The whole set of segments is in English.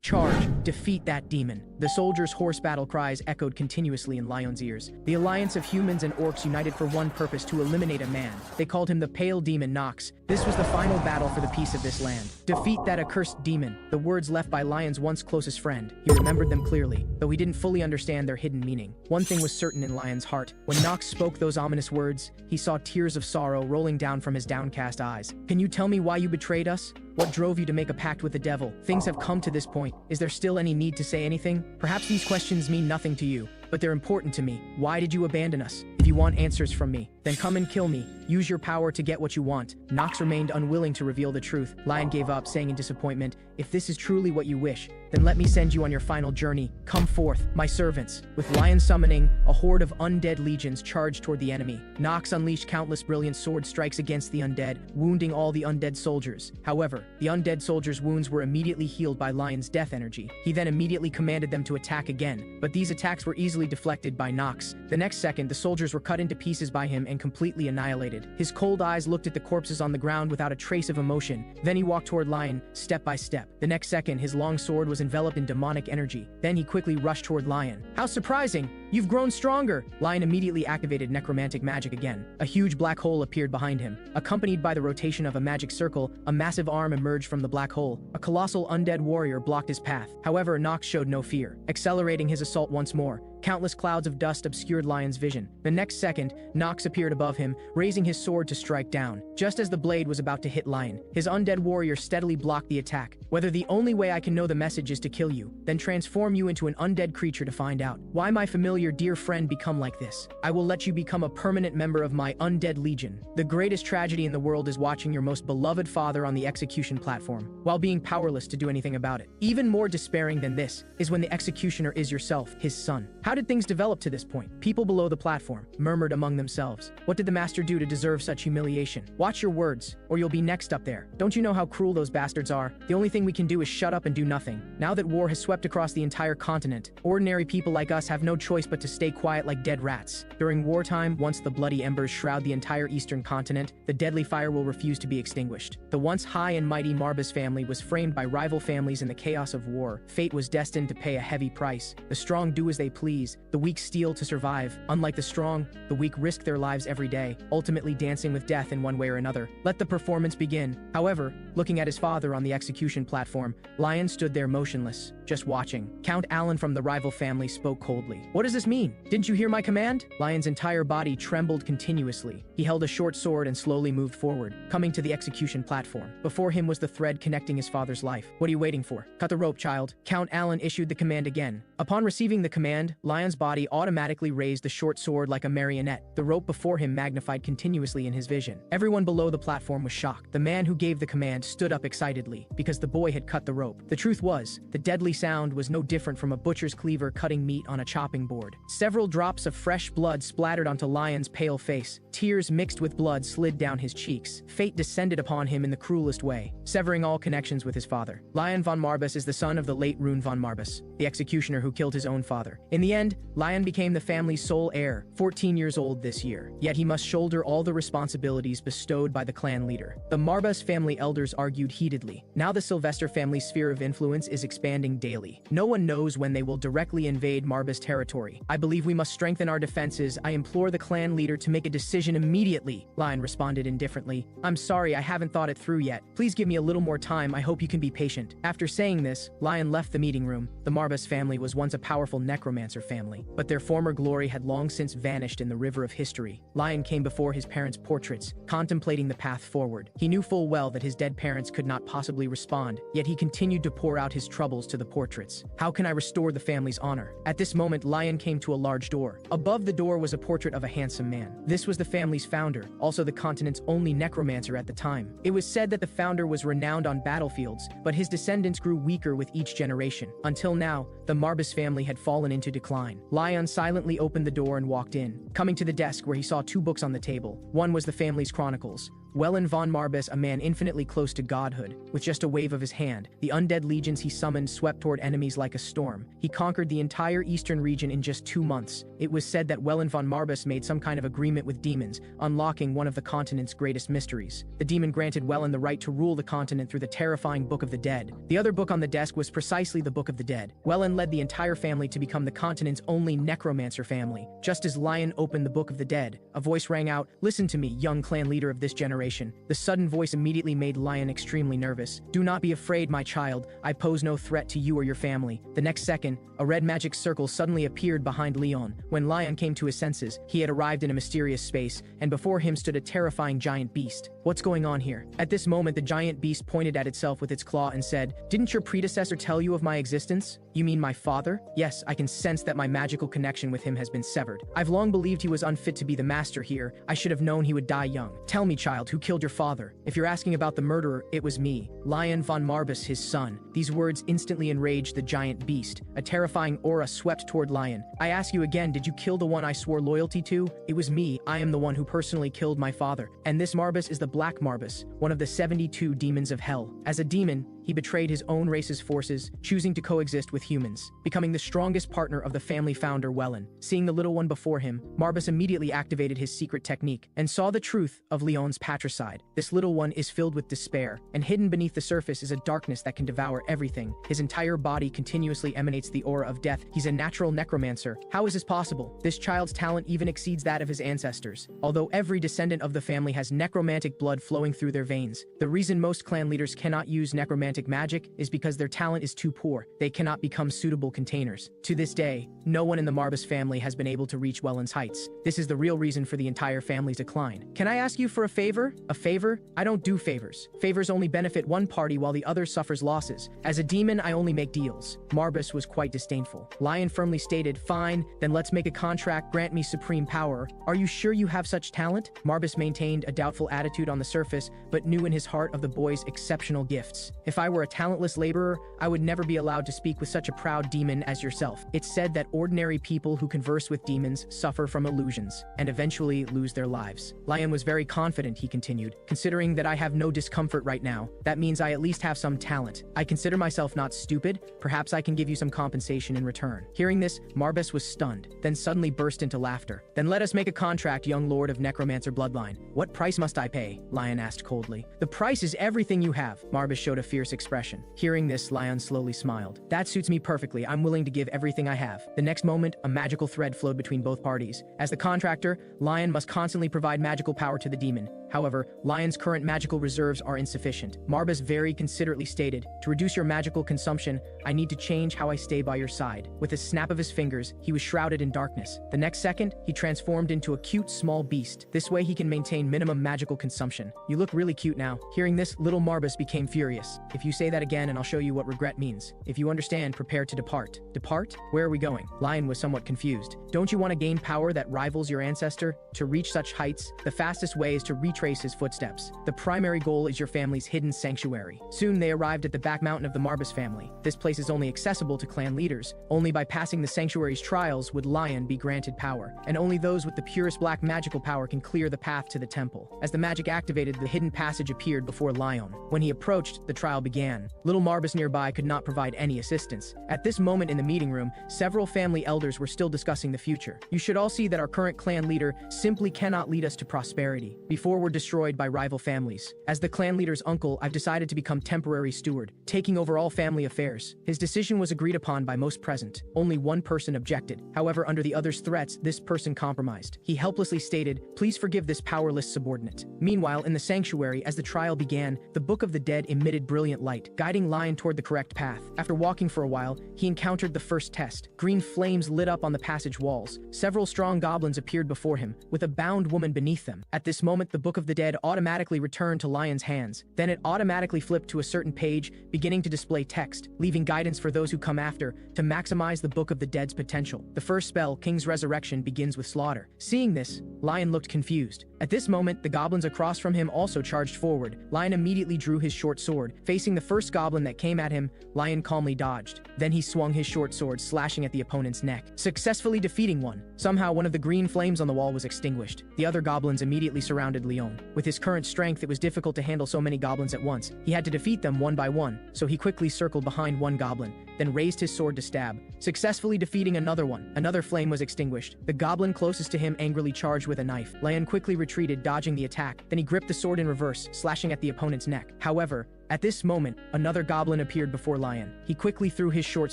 Charge! Defeat that demon! The soldiers' hoarse battle cries echoed continuously in Lion's ears. The alliance of humans and orcs united for one purpose: to eliminate a man. They called him the Pale Demon Nox. This was the final battle for the peace of this land. Defeat that accursed demon. The words left by Lion's once closest friend. He remembered them clearly, though he didn't fully understand their hidden meaning. One thing was certain in Lion's heart. When Nox spoke those ominous words, he saw tears of sorrow rolling down from his downcast eyes. Can you tell me why you betrayed us? What drove you to make a pact with the devil? Things have come to this point. Is there still any need to say anything? Perhaps these questions mean nothing to you, but they're important to me. Why did you abandon us? If you want answers from me, then come and kill me. Use your power to get what you want. Nox remained unwilling to reveal the truth. Lion gave up, saying in disappointment, "If this is truly what you wish, then let me send you on your final journey. Come forth, my servants." With Lion summoning, a horde of undead legions charged toward the enemy. Nox unleashed countless brilliant sword strikes against the undead, wounding all the undead soldiers. However, the undead soldiers' wounds were immediately healed by Lion's death energy. He then immediately commanded them to attack again, but these attacks were easily deflected by Nox. The next second, the soldiers were cut into pieces by him and completely annihilated. His cold eyes looked at the corpses on the ground without a trace of emotion. Then he walked toward Lion, step by step. The next second, his long sword was enveloped in demonic energy. Then he quickly rushed toward Lion. "How surprising! You've grown stronger!" Lion immediately activated necromantic magic again. A huge black hole appeared behind him. Accompanied by the rotation of a magic circle, a massive arm emerged from the black hole. A colossal undead warrior blocked his path. However, Nox showed no fear, accelerating his assault once more. Countless clouds of dust obscured Lion's vision. The next second, Nox appeared above him, raising his sword to strike down. Just as the blade was about to hit Lion, his undead warrior steadily blocked the attack. "Whether the only way I can know the message is to kill you, then transform you into an undead creature to find out. Why my familiar dear friend become like this? I will let you become a permanent member of my undead legion. The greatest tragedy in the world is watching your most beloved father on the execution platform, while being powerless to do anything about it. Even more despairing than this is when the executioner is yourself, his son." How did things develop to this point? People below the platform murmured among themselves. What did the master do to deserve such humiliation? Watch your words, or you'll be next up there. Don't you know how cruel those bastards are? The only thing we can do is shut up and do nothing. Now that war has swept across the entire continent, ordinary people like us have no choice but to stay quiet like dead rats. During wartime, once the bloody embers shroud the entire eastern continent, the deadly fire will refuse to be extinguished. The once high and mighty Marbas family was framed by rival families in the chaos of war. Fate was destined to pay a heavy price. The strong do as they please. The weak steal to survive. Unlike the strong, the weak risk their lives every day, ultimately dancing with death in one way or another. Let the performance begin. However, looking at his father on the execution platform, Lion stood there motionless, just watching. Count Alan from the rival family spoke coldly. "What does this mean? Didn't you hear my command?" Lion's entire body trembled continuously. He held a short sword and slowly moved forward, coming to the execution platform. Before him was the thread connecting his father's life. "What are you waiting for? Cut the rope, child." Count Alan issued the command again. Upon receiving the command, Lion's body automatically raised the short sword like a marionette. The rope before him magnified continuously in his vision. Everyone below the platform was shocked. The man who gave the command stood up excitedly, because the boy had cut the rope. The truth was, the deadly sound was no different from a butcher's cleaver cutting meat on a chopping board. Several drops of fresh blood splattered onto Lion's pale face. Tears mixed with blood slid down his cheeks. Fate descended upon him in the cruelest way, severing all connections with his father. Lion von Marbas is the son of the late Rune von Marbas, the executioner who killed his own father. In the end, Lion became the family's sole heir, 14 years old this year. Yet he must shoulder all the responsibilities bestowed by the clan leader. The Marbas family elders argued heatedly. Now the Sylvester family's sphere of influence is expanding daily. No one knows when they will directly invade Marbas territory. "I believe we must strengthen our defenses. I implore the clan leader to make a decision immediately," Lion responded indifferently. "I'm sorry, I haven't thought it through yet. Please give me a little more time. I hope you can be patient." After saying this, Lion left the meeting room. The Marbas family was once a powerful necromancer family, but their former glory had long since vanished in the river of history. Lion came before his parents' portraits, contemplating the path forward. He knew full well that his dead parents could not possibly respond, yet he continued to pour out his troubles to the portraits. "How can I restore the family's honor?" At this moment, Lion came to a large door. Above the door was a portrait of a handsome man. This was the family's founder, also the continent's only necromancer at the time. It was said that the founder was renowned on battlefields, but his descendants grew weaker with each generation. Until now, the Marbas family had fallen into decline. decline. Lion silently opened the door and walked in, coming to the desk where he saw two books on the table. One was the family's chronicles. Wellen von Marbus, a man infinitely close to godhood. With just a wave of his hand, the undead legions he summoned swept toward enemies like a storm. He conquered the entire eastern region in just 2 months. It was said that Wellen von Marbus made some kind of agreement with demons, unlocking one of the continent's greatest mysteries. The demon granted Wellen the right to rule the continent through the terrifying Book of the Dead. The other book on the desk was precisely the Book of the Dead. Wellen led the entire family to become the continent's only necromancer family. Just as Lion opened the Book of the Dead, a voice rang out, "Listen to me, young clan leader of this generation." The sudden voice immediately made Lion extremely nervous. "Do not be afraid, my child. I pose no threat to you or your family." The next second, a red magic circle suddenly appeared behind Leon. When Lion came to his senses, he had arrived in a mysterious space, and before him stood a terrifying giant beast. "What's going on here?" At this moment, the giant beast pointed at itself with its claw and said, "Didn't your predecessor tell you of my existence? You mean my father? Yes, I can sense that my magical connection with him has been severed. I've long believed he was unfit to be the master here. I should have known he would die young. Tell me, child, who killed your father? If you're asking about the murderer, it was me, Lion von Marbus, his son." These words instantly enraged the giant beast. A terrifying aura swept toward Lion. "I ask you again, did you kill the one I swore loyalty to? It was me. I am the one who personally killed my father. And this Marbus is the Black Marbus, one of the 72 demons of hell. As a demon, he betrayed his own race's forces, choosing to coexist with humans, becoming the strongest partner of the family founder Wellen. Seeing the little one before him, Marbus immediately activated his secret technique and saw the truth of Leon's patricide. This little one is filled with despair, and hidden beneath the surface is a darkness that can devour everything. His entire body continuously emanates the aura of death. He's a natural necromancer. How is this possible? This child's talent even exceeds that of his ancestors. Although every descendant of the family has necromantic blood flowing through their veins, the reason most clan leaders cannot use necromantic magic is because their talent is too poor. They cannot become suitable containers. To this day, no one in the Marbus family has been able to reach Wellen's heights. This is the real reason for the entire family's decline. "Can I ask you for a favor?" "A favor? I don't do favors. Favors only benefit one party while the other suffers losses. As a demon, I only make deals." Marbus was quite disdainful. Lion firmly stated, "Fine, then let's make a contract. Grant me supreme power. Are you sure you have such talent?" Marbus maintained a doubtful attitude on the surface, but knew in his heart of the boy's exceptional gifts. "If I were a talentless laborer, I would never be allowed to speak with such a proud demon as yourself. It's said that ordinary people who converse with demons suffer from illusions and eventually lose their lives." Lion was very confident, he continued. "Considering that I have no discomfort right now, that means I at least have some talent. I consider myself not stupid. Perhaps I can give you some compensation in return." Hearing this, Marbus was stunned, then suddenly burst into laughter. "Then let us make a contract, young lord of necromancer bloodline." "What price must I pay?" Lion asked coldly. "The price is everything you have." Marbus showed a fierce expression. Hearing this, Lion slowly smiled. "That suits me perfectly. I'm willing to give everything I have." The next moment, a magical thread flowed between both parties. As the contractor, Lion must constantly provide magical power to the demon. However, Lion's current magical reserves are insufficient. Marbus very considerately stated, "To reduce your magical consumption, I need to change how I stay by your side." With a snap of his fingers, he was shrouded in darkness. The next second, he transformed into a cute small beast. This way he can maintain minimum magical consumption. "You look really cute now." Hearing this, little Marbus became furious. "If you say that again, and I'll show you what regret means. If you understand, prepare to depart." "Depart? Where are we going?" Lion was somewhat confused. "Don't you want to gain power that rivals your ancestor? To reach such heights, the fastest way is to retrace his footsteps. The primary goal is your family's hidden sanctuary." Soon they arrived at the back mountain of the Marbus family. This place is only accessible to clan leaders. Only by passing the sanctuary's trials would Lion be granted power, and only those with the purest black magical power can clear the path to the temple. As the magic activated, the hidden passage appeared before Lion. When he approached, the trial began. Little Marbus nearby could not provide any assistance. At this moment in the meeting room, several family elders were still discussing the future. "You should all see that our current clan leader simply cannot lead us to prosperity. Before we're destroyed by rival families. As the clan leader's uncle, I've decided to become temporary steward, taking over all family affairs." His decision was agreed upon by most present. Only one person objected. However, under the other's threats, this person compromised. He helplessly stated, "Please forgive this powerless subordinate." Meanwhile, in the sanctuary, as the trial began, the Book of the Dead emitted brilliant light, guiding Lion toward the correct path. After walking for a while, he encountered the first test. Green flames lit up on the passage walls. Several strong goblins appeared before him, with a bound woman beneath them. At this moment, the Book of the Dead automatically returned to Lion's hands. Then it automatically flipped to a certain page, beginning to display text, leaving guidance for those who come after to maximize the Book of the Dead's potential. The first spell, King's Resurrection, begins with slaughter. Seeing this, Lion looked confused. At this moment, the goblins across from him also charged forward. Lion immediately drew his short sword. Facing the first goblin that came at him, Lion calmly dodged. Then he swung his short sword, slashing at the opponent's neck, successfully defeating one. Somehow, one of the green flames on the wall was extinguished. The other goblins immediately surrounded Leon. With his current strength, it was difficult to handle so many goblins at once. He had to defeat them one by one, so he quickly circled behind one goblin, then raised his sword to stab, successfully defeating another one. Another flame was extinguished. The goblin closest to him angrily charged with a knife. Lion quickly retreated, dodging the attack. Then he gripped the sword in reverse, slashing at the opponent's neck. However, at this moment, another goblin appeared before Lion. He quickly threw his short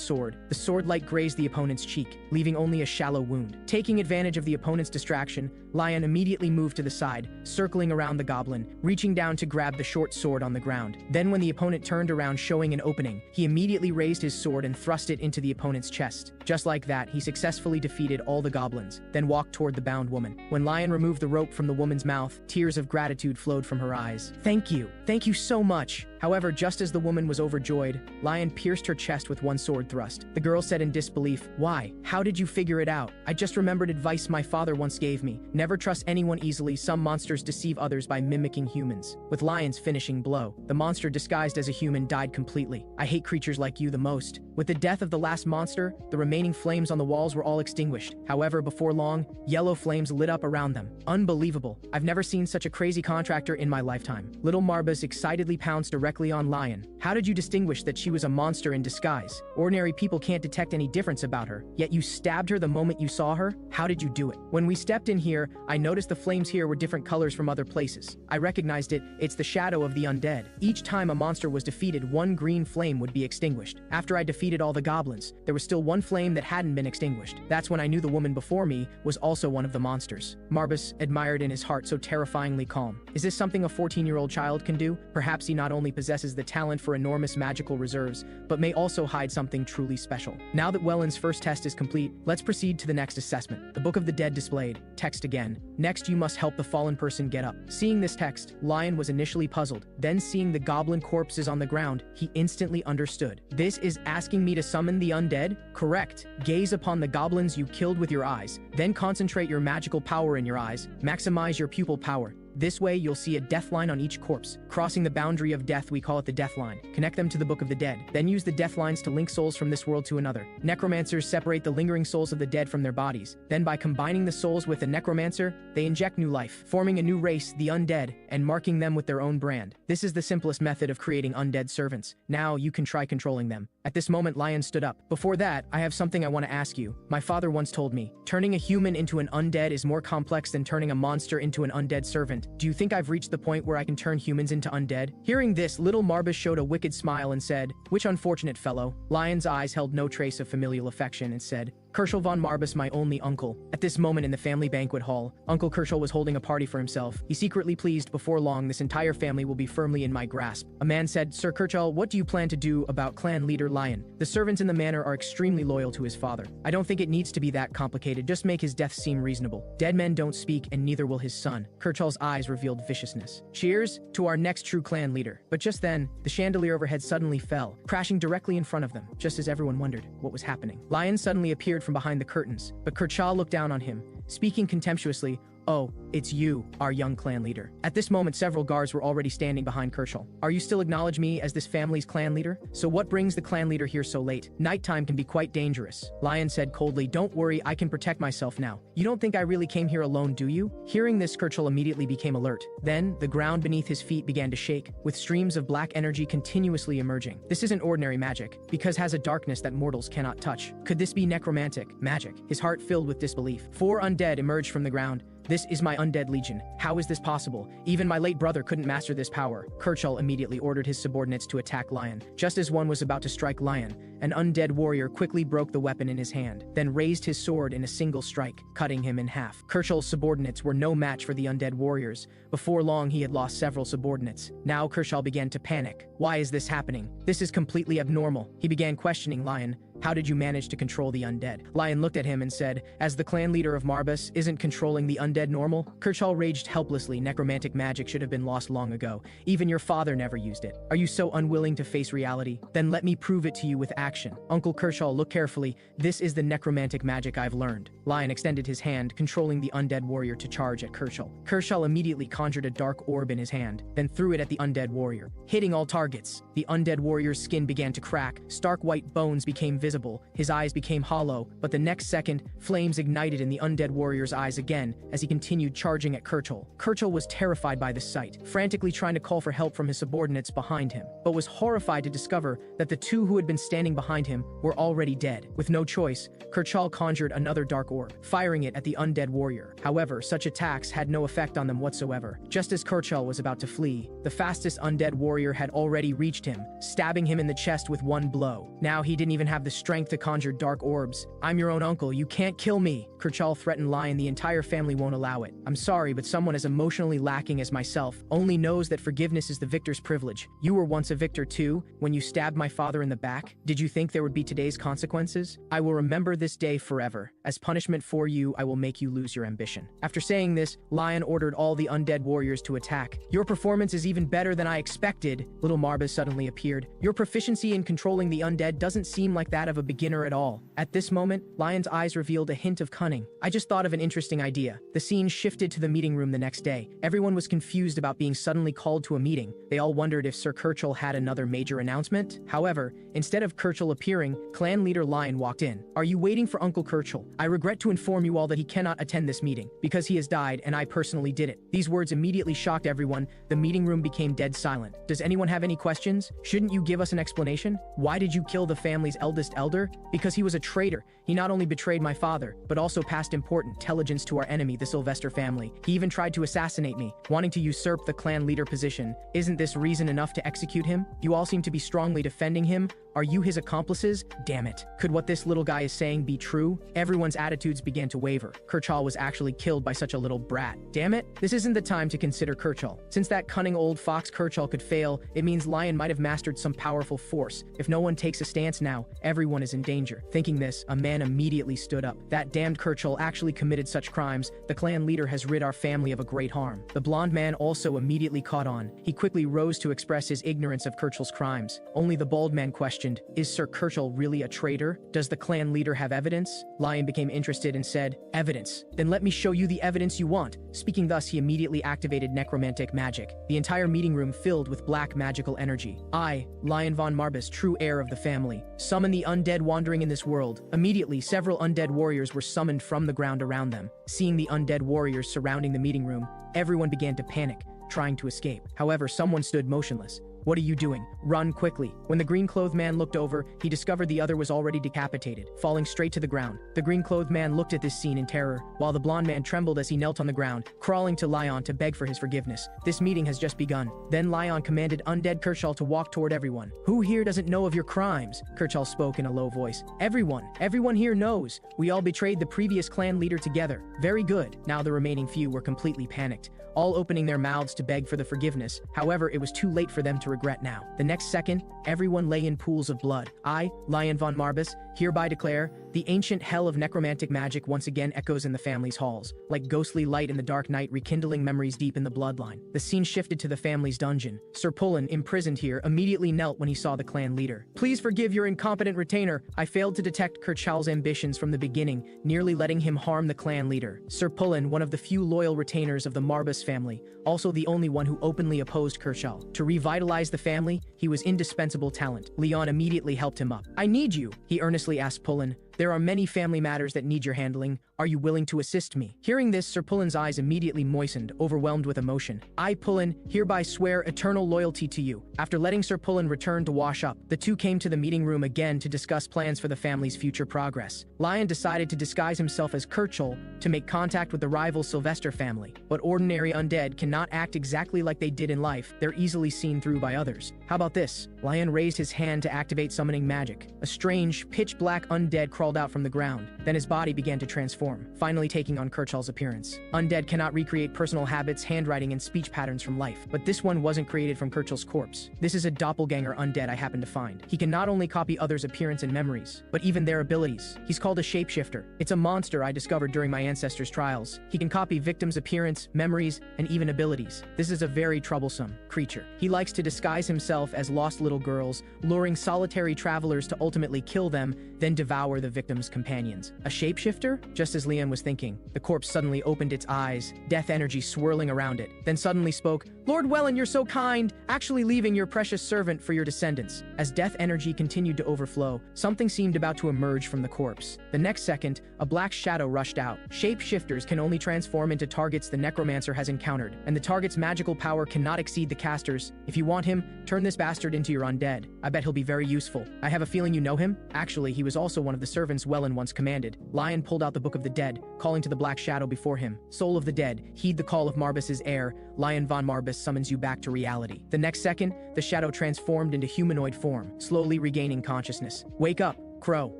sword. The sword light grazed the opponent's cheek, leaving only a shallow wound. Taking advantage of the opponent's distraction, Lion immediately moved to the side, circling around the goblin, reaching down to grab the short sword on the ground. Then when the opponent turned around showing an opening, he immediately raised his sword and thrust it into the opponent's chest. Just like that, he successfully defeated all the goblins, then walked toward the bound woman. When Lion removed the rope from the woman's mouth, tears of gratitude flowed from her eyes. Thank you so much. However, just as the woman was overjoyed, Lion pierced her chest with one sword thrust. The girl said in disbelief, "Why? How did you figure it out?" "I just remembered advice my father once gave me. Never trust anyone easily. Some monsters deceive others by mimicking humans." With Lion's finishing blow, the monster disguised as a human died completely. "I hate creatures like you the most." With the death of the last monster, the remaining flames on the walls were all extinguished. However, before long, yellow flames lit up around them. Unbelievable. I've never seen such a crazy contractor in my lifetime. Little Marbas excitedly pounced directly on Lion. "How did you distinguish that she was a monster in disguise? Ordinary people can't detect any difference about her, yet you stabbed her the moment you saw her? How did you do it?" "When we stepped in here, I noticed the flames here were different colors from other places. I recognized it. It's the shadow of the undead. Each time a monster was defeated, one green flame would be extinguished. After I defeated all the goblins, there was still one flame that hadn't been extinguished. That's when I knew the woman before me was also one of the monsters." Marbas admired in his heart, so terrifyingly calm. Is this something a 14-year-old child can do? Perhaps he not only possesses the talent for enormous magical reserves, but may also hide something truly special. Now that Welland's first test is complete, let's proceed to the next assessment. The Book of the Dead displayed. Text again. Next, you must help the fallen person get up. Seeing this text, Lion was initially puzzled. Then seeing the goblin corpses on the ground, he instantly understood. This is asking me to summon the undead? Correct. Gaze upon the goblins you killed with your eyes. Then concentrate your magical power in your eyes. Maximize your pupil power. This way, you'll see a death line on each corpse. Crossing the boundary of death, we call it the death line. Connect them to the Book of the Dead. Then use the death lines to link souls from this world to another. Necromancers separate the lingering souls of the dead from their bodies. Then by combining the souls with a necromancer, they inject new life, forming a new race, the undead, and marking them with their own brand. This is the simplest method of creating undead servants. Now you can try controlling them. At this moment, Lion stood up. "Before that, I have something I want to ask you. My father once told me, turning a human into an undead is more complex than turning a monster into an undead servant. Do you think I've reached the point where I can turn humans into undead?" Hearing this, little Marbas showed a wicked smile and said, "Which unfortunate fellow?" Lion's eyes held no trace of familial affection and said, "Kerschel von Marbas, my only uncle." At this moment in the family banquet hall, Uncle Kerschel was holding a party for himself. He secretly pleased, "Before long, this entire family will be firmly in my grasp." A man said, "Sir Kerschel, what do you plan to do about clan leader Lion? The servants in the manor are extremely loyal to his father. I don't think it needs to be that complicated. Just make his death seem reasonable. Dead men don't speak, and neither will his son." Kerschel's eyes revealed viciousness. "Cheers to our next true clan leader." But just then, the chandelier overhead suddenly fell, crashing directly in front of them, just as everyone wondered what was happening. Lion suddenly appeared from behind the curtains, but Kerschel looked down on him, speaking contemptuously, "Oh, it's you, our young clan leader." At this moment, several guards were already standing behind Kerschel. "Are you still acknowledge me as this family's clan leader? So what brings the clan leader here so late? Nighttime can be quite dangerous." Lion said coldly, "Don't worry, I can protect myself now. You don't think I really came here alone, do you?" Hearing this, Kerschel immediately became alert. Then, the ground beneath his feet began to shake, with streams of black energy continuously emerging. This isn't ordinary magic, because it has a darkness that mortals cannot touch. Could this be necromantic magic? His heart filled with disbelief. 4 undead emerged from the ground. "This is my undead legion. How is this possible? Even my late brother couldn't master this power." Kerschel immediately ordered his subordinates to attack Lion. Just as one was about to strike Lion, an undead warrior quickly broke the weapon in his hand, then raised his sword in a single strike, cutting him in half. Kerschel's subordinates were no match for the undead warriors. Before long, he had lost several subordinates. Now Kerschel began to panic. Why is this happening? This is completely abnormal. He began questioning Lion. How did you manage to control the undead? Lion looked at him and said, as the clan leader of Marbus, isn't controlling the undead normal? Kershaw raged helplessly. Necromantic magic should have been lost long ago. Even your father never used it. Are you so unwilling to face reality? Then let me prove it to you with action. Uncle Kershaw, look carefully. This is the necromantic magic I've learned. Lion extended his hand, controlling the undead warrior to charge at Kershaw. Kershaw immediately conjured a dark orb in his hand, then threw it at the undead warrior, hitting all targets. The undead warrior's skin began to crack, stark white bones became visible, his eyes became hollow, but the next second, flames ignited in the undead warrior's eyes again as he continued charging at Kershaw. Kershaw was terrified by this sight, frantically trying to call for help from his subordinates behind him, but was horrified to discover that the two who had been standing behind him were already dead. With no choice, Kershaw conjured another dark orb, firing it at the undead warrior. However, such attacks had no effect on them whatsoever. Just as Kershaw was about to flee, the fastest undead warrior had already reached him, stabbing him in the chest with one blow. Now he didn't even have the strength to conjure dark orbs. I'm your own uncle, you can't kill me. Kershaw threatened Lion, the entire family won't allow it. I'm sorry, but someone as emotionally lacking as myself only knows that forgiveness is the victor's privilege. You were once a victor too, when you stabbed my father in the back. Did you think there would be today's consequences? I will remember this day forever. As punishment for you, I will make you lose your ambition. After saying this, Lion ordered all the undead warriors to attack. Your performance is even better than I expected. Little Marbus suddenly appeared. Your proficiency in controlling the undead doesn't seem like that of a beginner at all. At this moment, Lion's eyes revealed a hint of cunning. I just thought of an interesting idea. The scene shifted to the meeting room the next day. Everyone was confused about being suddenly called to a meeting. They all wondered if Sir Kershaw had another major announcement. However, instead of Kershaw appearing, clan leader Lion walked in. Are you waiting for Uncle Kershaw? I regret to inform you all that he cannot attend this meeting because he has died and I personally did it. These words immediately shocked everyone. The meeting room became dead silent. Does anyone have any questions? Shouldn't you give us an explanation? Why did you kill the family's eldest elder? Because he was a traitor. He not only betrayed my father, but also passed important intelligence to our enemy, the Sylvester family. He even tried to assassinate me, wanting to usurp the clan leader position. Isn't this reason enough to execute him? You all seem to be strongly defending him. Are you his accomplices? Damn it. Could what this little guy is saying be true? Everyone's attitudes began to waver. Kershaw was actually killed by such a little brat. Damn it. This isn't the time to consider Kershaw. Since that cunning old fox Kershaw could fail, it means Lion might have mastered some powerful force. If no one takes a stance now, everyone is in danger. Thinking this, a man immediately stood up. That damned Kershaw actually committed such crimes. The clan leader has rid our family of a great harm. The blonde man also immediately caught on. He quickly rose to express his ignorance of Kershaw's crimes. Only the bald man questioned, is Sir Kershaw really a traitor? Does the clan leader have evidence? Lion became interested and said, evidence. Then let me show you the evidence you want. Speaking thus, he immediately activated necromantic magic. The entire meeting room filled with black magical energy. I, Lion von Marbus, true heir of the family, summon the undead wandering in this world. Immediately, several undead warriors were summoned from the ground around them. Seeing the undead warriors surrounding the meeting room, everyone began to panic, trying to escape. However, someone stood motionless. What are you doing? Run quickly. When the green-clothed man looked over, he discovered the other was already decapitated, falling straight to the ground. The green-clothed man looked at this scene in terror, while the blonde man trembled as he knelt on the ground, crawling to Lion to beg for his forgiveness. This meeting has just begun. Then Lion commanded undead Kershaw to walk toward everyone. Who here doesn't know of your crimes? Kershaw spoke in a low voice. Everyone here knows. We all betrayed the previous clan leader together. Very good. Now the remaining few were completely panicked, all opening their mouths to beg for the forgiveness. However, it was too late for them to regret now. The next second, everyone lay in pools of blood. I, Lion von Marbus, hereby declare, the ancient hell of necromantic magic once again echoes in the family's halls, like ghostly light in the dark night rekindling memories deep in the bloodline. The scene shifted to the family's dungeon. Sir Pullen, imprisoned here, immediately knelt when he saw the clan leader. Please forgive your incompetent retainer. I failed to detect Kershaw's ambitions from the beginning, nearly letting him harm the clan leader. Sir Pullen, one of the few loyal retainers of the Marbus family, also the only one who openly opposed Kershaw. To revitalize the family, he was indispensable talent. Leon immediately helped him up. I need you, he earnestly asked Pullen. There are many family matters that need your handling. Are you willing to assist me? Hearing this, Sir Pullen's eyes immediately moistened, overwhelmed with emotion. I, Pullen, hereby swear eternal loyalty to you. After letting Sir Pullen return to wash up, the two came to the meeting room again to discuss plans for the family's future progress. Lion decided to disguise himself as Kershaw to make contact with the rival Sylvester family. But ordinary undead cannot act exactly like they did in life. They're easily seen through by others. How about this? Lion raised his hand to activate summoning magic. A strange, pitch-black undead crawled out from the ground. Then his body began to transform. form, finally taking on Kirchhoff's appearance. Undead cannot recreate personal habits, handwriting, and speech patterns from life, but this one wasn't created from Kirchhoff's corpse. This is a doppelganger undead I happened to find. He can not only copy others' appearance and memories, but even their abilities. He's called a shapeshifter. It's a monster I discovered during my ancestors' trials. He can copy victims' appearance, memories, and even abilities. This is a very troublesome creature. He likes to disguise himself as lost little girls, luring solitary travelers to ultimately kill them, then devour the victim's companions. A shapeshifter? Just as Leon was thinking, the corpse suddenly opened its eyes, death energy swirling around it, then suddenly spoke, "Lord Wellen, you're so kind, actually leaving your precious servant for your descendants." As death energy continued to overflow, something seemed about to emerge from the corpse. The next second, a black shadow rushed out. Shapeshifters can only transform into targets the necromancer has encountered, and the target's magical power cannot exceed the caster's. If you want him, turn this bastard into your undead. I bet he'll be very useful. I have a feeling you know him? Actually, he was also one of the servants Wellen once commanded. Lion pulled out the Book of the Dead, calling to the black shadow before him. Soul of the dead, heed the call of Marbus's heir. Lion von Marbus summons you back to reality. The next second, the shadow transformed into humanoid form, slowly regaining consciousness. Wake up, Crow.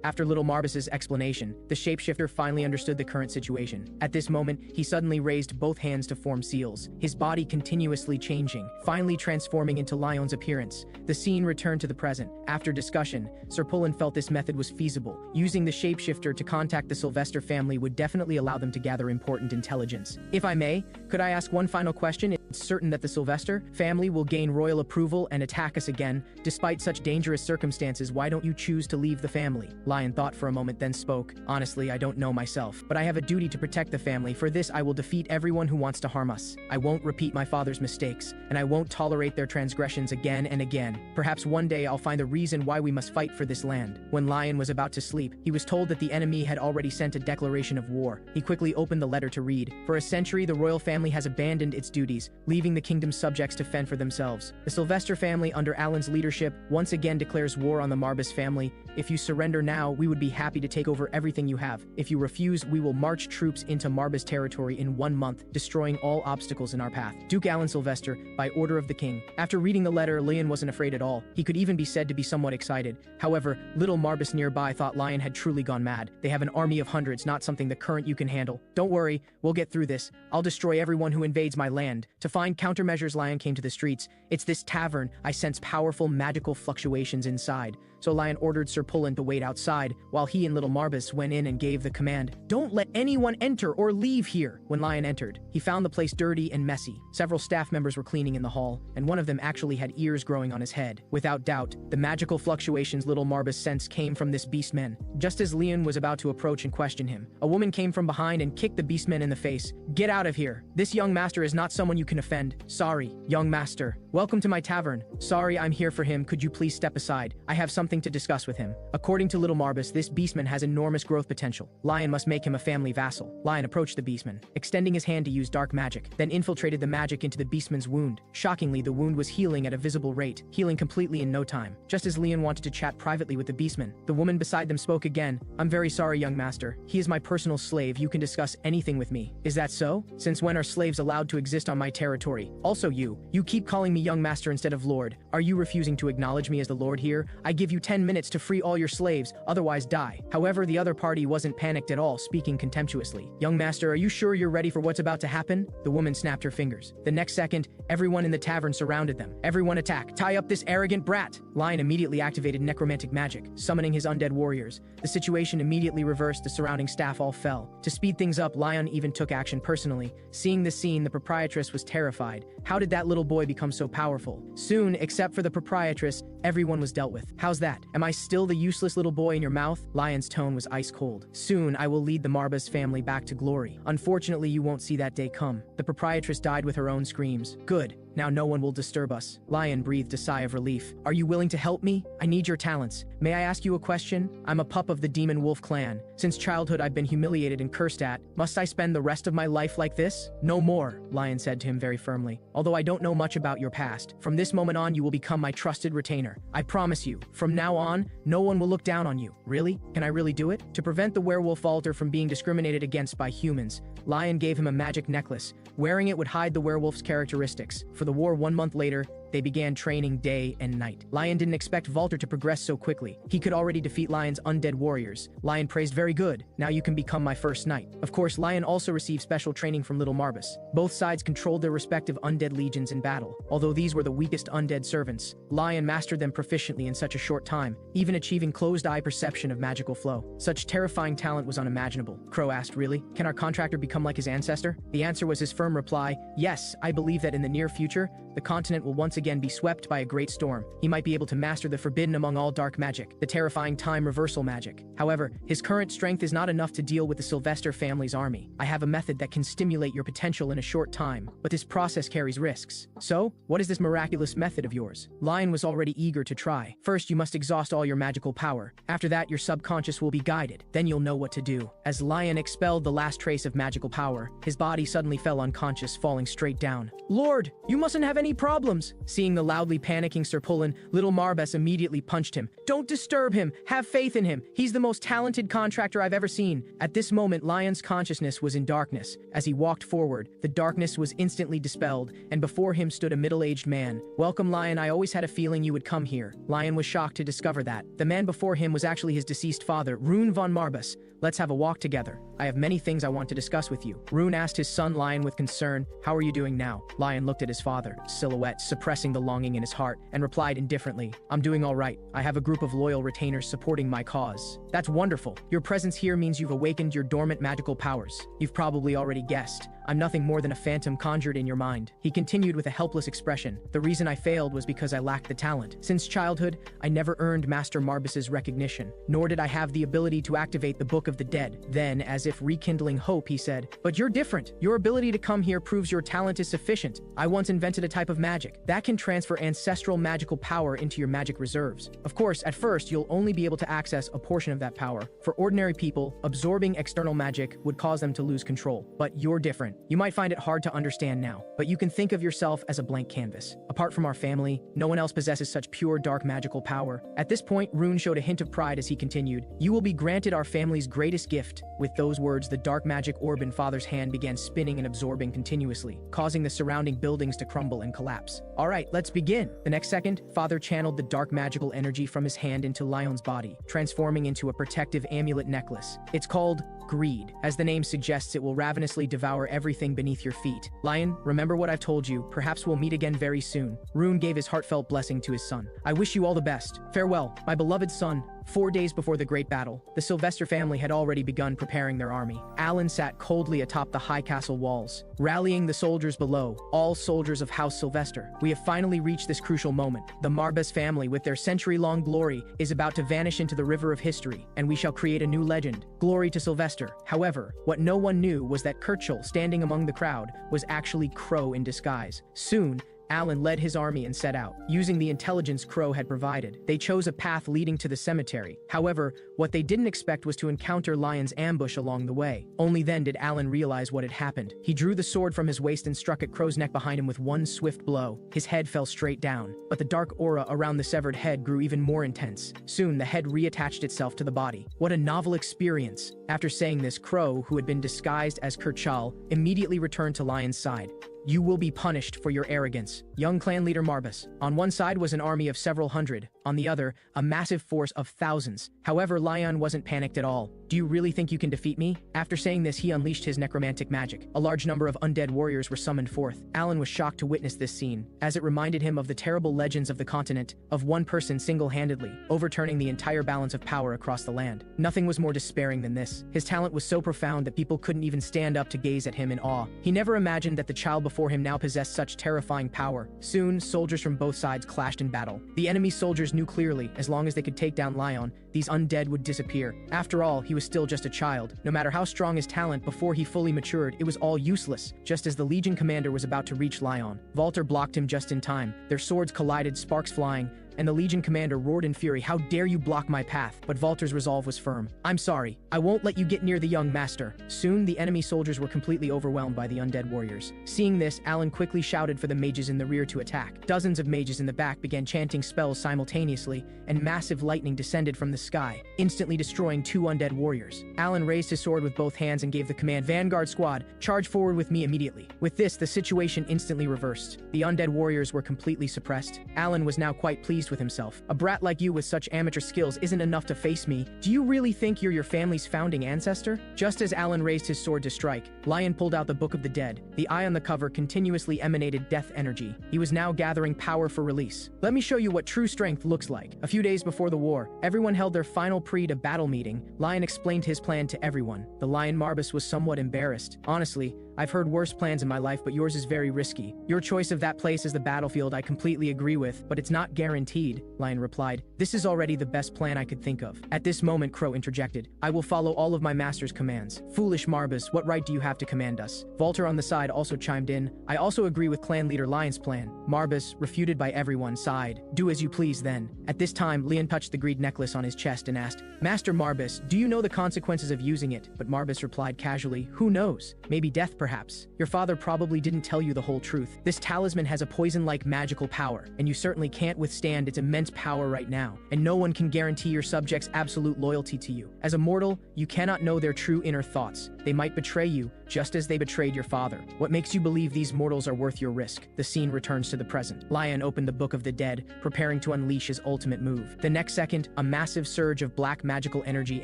After little Marbus's explanation, the shapeshifter finally understood the current situation. At this moment, he suddenly raised both hands to form seals, his body continuously changing, finally transforming into Lion's appearance. The scene returned to the present. After discussion, Sir Pullen felt this method was feasible. Using the shapeshifter to contact the Sylvester family would definitely allow them to gather important intelligence. If I may, could I ask one final question? It's certain that the Sylvester family will gain royal approval and attack us again. Despite such dangerous circumstances, why don't you choose to leave the family? Lion thought for a moment, then spoke. Honestly, I don't know myself, but I have a duty to protect the family. For this, I will defeat everyone who wants to harm us. I won't repeat my father's mistakes, and I won't tolerate their transgressions again and again. Perhaps one day I'll find a reason why we must fight for this land. When Lion was about to sleep, he was told that the enemy had already sent a declaration of war. He quickly opened the letter to read. For a century, the royal family has abandoned its duties, leaving the kingdom's subjects to fend for themselves. The Sylvester family, under Alan's leadership, once again declares war on the Marbus family. If you surrender now, we would be happy to take over everything you have. If you refuse, we will march troops into Marbus territory in 1 month, destroying all obstacles in our path. Duke Alan Sylvester, by order of the king. After reading the letter, Lion wasn't afraid at all. He could even be said to be somewhat excited. However, little Marbus nearby thought Lion had truly gone mad. They have an army of hundreds, not something the current you can handle. Don't worry, we'll get through this. I'll destroy everyone who invades my land. To find countermeasures, Lion came to the streets. It's this tavern. I sense powerful magical fluctuations inside. So Lion ordered Sir Pullen to wait outside, while he and little Marbus went in and gave the command, "Don't let anyone enter or leave here." When Lion entered, he found the place dirty and messy. Several staff members were cleaning in the hall, and one of them actually had ears growing on his head. Without doubt, the magical fluctuations little Marbus sensed came from this beastman. Just as Leon was about to approach and question him, a woman came from behind and kicked the beastman in the face. "Get out of here. This young master is not someone you can offend." "Sorry, young master. Welcome to my tavern. Sorry, I'm here for him. Could you please step aside? I have something to discuss with him." According to little Marbus, this beastman has enormous growth potential. Lion must make him a family vassal. Lion approached the beastman, extending his hand to use dark magic, then infiltrated the magic into the beastman's wound. Shockingly, the wound was healing at a visible rate, healing completely in no time. Just as Leon wanted to chat privately with the beastman, the woman beside them spoke again. "I'm very sorry, young master. He is my personal slave. You can discuss anything with me." "Is that so? Since when are slaves allowed to exist on my territory? Also you keep calling me young master instead of lord. Are you refusing to acknowledge me as the lord here? I give you 10 minutes to free all your slaves, otherwise die." However, the other party wasn't panicked at all, speaking contemptuously. "Young master, are you sure you're ready for what's about to happen?" The woman snapped her fingers. The next second, everyone in the tavern surrounded them. "Everyone attack! Tie up this arrogant brat!" Lion immediately activated necromantic magic, summoning his undead warriors. The situation immediately reversed, the surrounding staff all fell. To speed things up, Lion even took action personally. Seeing the scene, the proprietress was terrified. How did that little boy become so powerful? Soon, except for the proprietress, everyone was dealt with. "How's that? Am I still the useless little boy in your mouth?" Lion's tone was ice cold. "Soon, I will lead the Marbus family back to glory. Unfortunately, you won't see that day come." The proprietress died with her own screams. "Good. Now no one will disturb us." Lion breathed a sigh of relief. "Are you willing to help me? I need your talents. May I ask you a question? I'm a pup of the Demon Wolf clan. Since childhood I've been humiliated and cursed at. Must I spend the rest of my life like this?" "No more," Lion said to him very firmly. "Although I don't know much about your past, from this moment on you will become my trusted retainer. I promise you, from now on, no one will look down on you." "Really? Can I really do it?" To prevent the werewolf altar from being discriminated against by humans, Lion gave him a magic necklace. Wearing it would hide the werewolf's characteristics. For the war 1 month later, They began training day and night. Lion didn't expect Walter to progress so quickly. He could already defeat Lion's undead warriors. Lion praised, "Very good. Now you can become my first knight." Of course, Lion also received special training from Little Marbus. Both sides controlled their respective undead legions in battle. Although these were the weakest undead servants, Lion mastered them proficiently in such a short time, even achieving closed-eye perception of magical flow. Such terrifying talent was unimaginable. Crow asked, "Really? Can our contractor become like his ancestor?" The answer was his firm reply, "Yes, I believe that in the near future, the continent will once again be swept by a great storm. He might be able to master the forbidden among all dark magic, the terrifying time reversal magic. However, his current strength is not enough to deal with the Sylvester family's army. I have a method that can stimulate your potential in a short time, but this process carries risks. So, what is this miraculous method of yours?" Lion was already eager to try. "First, you must exhaust all your magical power. After that, your subconscious will be guided. Then you'll know what to do." As Lion expelled the last trace of magical power, his body suddenly fell unconscious, falling straight down. "Lord, you mustn't have any problems." Seeing the loudly panicking Sir Pullen, Little Marbus immediately punched him. "Don't disturb him. Have faith in him. He's the most talented contractor I've ever seen." At this moment, Lion's consciousness was in darkness. As he walked forward, the darkness was instantly dispelled, and before him stood a middle-aged man. "Welcome, Lion. I always had a feeling you would come here." Lion was shocked to discover that the man before him was actually his deceased father, Rune von Marbus. "Let's have a walk together. I have many things I want to discuss with you." Rune asked his son Lion with concern, "How are you doing now?" Lion looked at his father, silhouette suppressing the longing in his heart, and replied indifferently, "I'm doing all right. I have a group of loyal retainers supporting my cause." "That's wonderful. Your presence here means you've awakened your dormant magical powers. You've probably already guessed. I'm nothing more than a phantom conjured in your mind." He continued with a helpless expression. "The reason I failed was because I lacked the talent. Since childhood, I never earned Master Marbus's recognition, nor did I have the ability to activate the Book of the Dead." Then, as if rekindling hope, he said, "But you're different. Your ability to come here proves your talent is sufficient. I once invented a type of magic that can transfer ancestral magical power into your magic reserves. Of course, at first, you'll only be able to access a portion of that power. For ordinary people, absorbing external magic would cause them to lose control. But you're different. You might find it hard to understand now, but you can think of yourself as a blank canvas. Apart from our family, no one else possesses such pure dark magical power." At this point, Rune showed a hint of pride as he continued, "You will be granted our family's greatest gift." With those words, the dark magic orb in Father's hand began spinning and absorbing continuously, causing the surrounding buildings to crumble and collapse. "All right, let's begin." The next second, Father channeled the dark magical energy from his hand into Lion's body, transforming into a protective amulet necklace. It's called Greed. As the name suggests, it will ravenously devour everything beneath your feet. "Lion, remember what I've told you. Perhaps we'll meet again very soon." Rune gave his heartfelt blessing to his son. "I wish you all the best. Farewell, my beloved son." 4 days before the great battle, the Sylvester family had already begun preparing their army. Alan sat coldly atop the high castle walls, rallying the soldiers below, all soldiers of House Sylvester. "We have finally reached this crucial moment. The Marbus family, with their century-long glory, is about to vanish into the river of history, and we shall create a new legend. Glory to Sylvester." However, what no one knew was that Kirchhoff, standing among the crowd, was actually Crow in disguise. Soon, Alan led his army and set out, using the intelligence Crow had provided. They chose a path leading to the cemetery. However, what they didn't expect was to encounter Lion's ambush along the way. Only then did Alan realize what had happened. He drew the sword from his waist and struck at Crow's neck behind him with one swift blow. His head fell straight down, but the dark aura around the severed head grew even more intense. Soon, the head reattached itself to the body. What a novel experience! After saying this, Crow, who had been disguised as Kirchhoff, immediately returned to Lion's side. "You will be punished for your arrogance." Young clan leader Marbus. On one side was an army of several hundred, on the other, a massive force of thousands. However, Lion wasn't panicked at all. "Do you really think you can defeat me?" After saying this, he unleashed his necromantic magic. A large number of undead warriors were summoned forth. Alan was shocked to witness this scene, as it reminded him of the terrible legends of the continent, of one person single-handedly overturning the entire balance of power across the land. Nothing was more despairing than this. His talent was so profound that people couldn't even stand up to gaze at him in awe. He never imagined that the child before him now possessed such terrifying power. Soon, soldiers from both sides clashed in battle. The enemy soldiers knew clearly, as long as they could take down Lion, these undead would disappear. After all, he was still just a child. No matter how strong his talent before he fully matured, it was all useless. Just as the Legion commander was about to reach Lion, Walter blocked him just in time. Their swords collided, sparks flying. and the Legion commander roared in fury, "How dare you block my path?" But Walter's resolve was firm. "I'm sorry. I won't let you get near the young master." Soon, the enemy soldiers were completely overwhelmed by the undead warriors. Seeing this, Alan quickly shouted for the mages in the rear to attack. Dozens of mages in the back began chanting spells simultaneously, and massive lightning descended from the sky, instantly destroying two undead warriors. Alan raised his sword with both hands and gave the command, "Vanguard squad, charge forward with me immediately." With this, the situation instantly reversed. The undead warriors were completely suppressed. Alan was now quite pleased with himself. "A brat like you with such amateur skills isn't enough to face me. Do you really think you're your family's founding ancestor?" Just as Alan raised his sword to strike, Lion pulled out the Book of the Dead. The eye on the cover continuously emanated death energy. He was now gathering power for release. "Let me show you what true strength looks like." A few days before the war, everyone held their final pre-to-battle meeting. Lion explained his plan to everyone. The lion Marbus was somewhat embarrassed. "Honestly, I've heard worse plans in my life, but yours is very risky. Your choice of that place as the battlefield I completely agree with, but it's not guaranteed," Lion replied. "This is already the best plan I could think of." At this moment, Crow interjected, "I will follow all of my master's commands." "Foolish Marbus, what right do you have to command us?" Volter on the side also chimed in, "I also agree with clan leader Lion's plan." Marbus, refuted by everyone, sighed. "Do as you please then." At this time, Leon touched the greed necklace on his chest and asked, "Master Marbus, do you know the consequences of using it?" But Marbus replied casually, "Who knows? Maybe death perhaps. Your father probably didn't tell you the whole truth. This talisman has a poison-like magical power, and you certainly can't withstand its immense power right now, and no one can guarantee your subjects' absolute loyalty to you. As a mortal, you cannot know their true inner thoughts. They might betray you, just as they betrayed your father. What makes you believe these mortals are worth your risk?" The scene returns to the present. Lion opened the Book of the Dead, preparing to unleash his ultimate move. The next second, a massive surge of black magical energy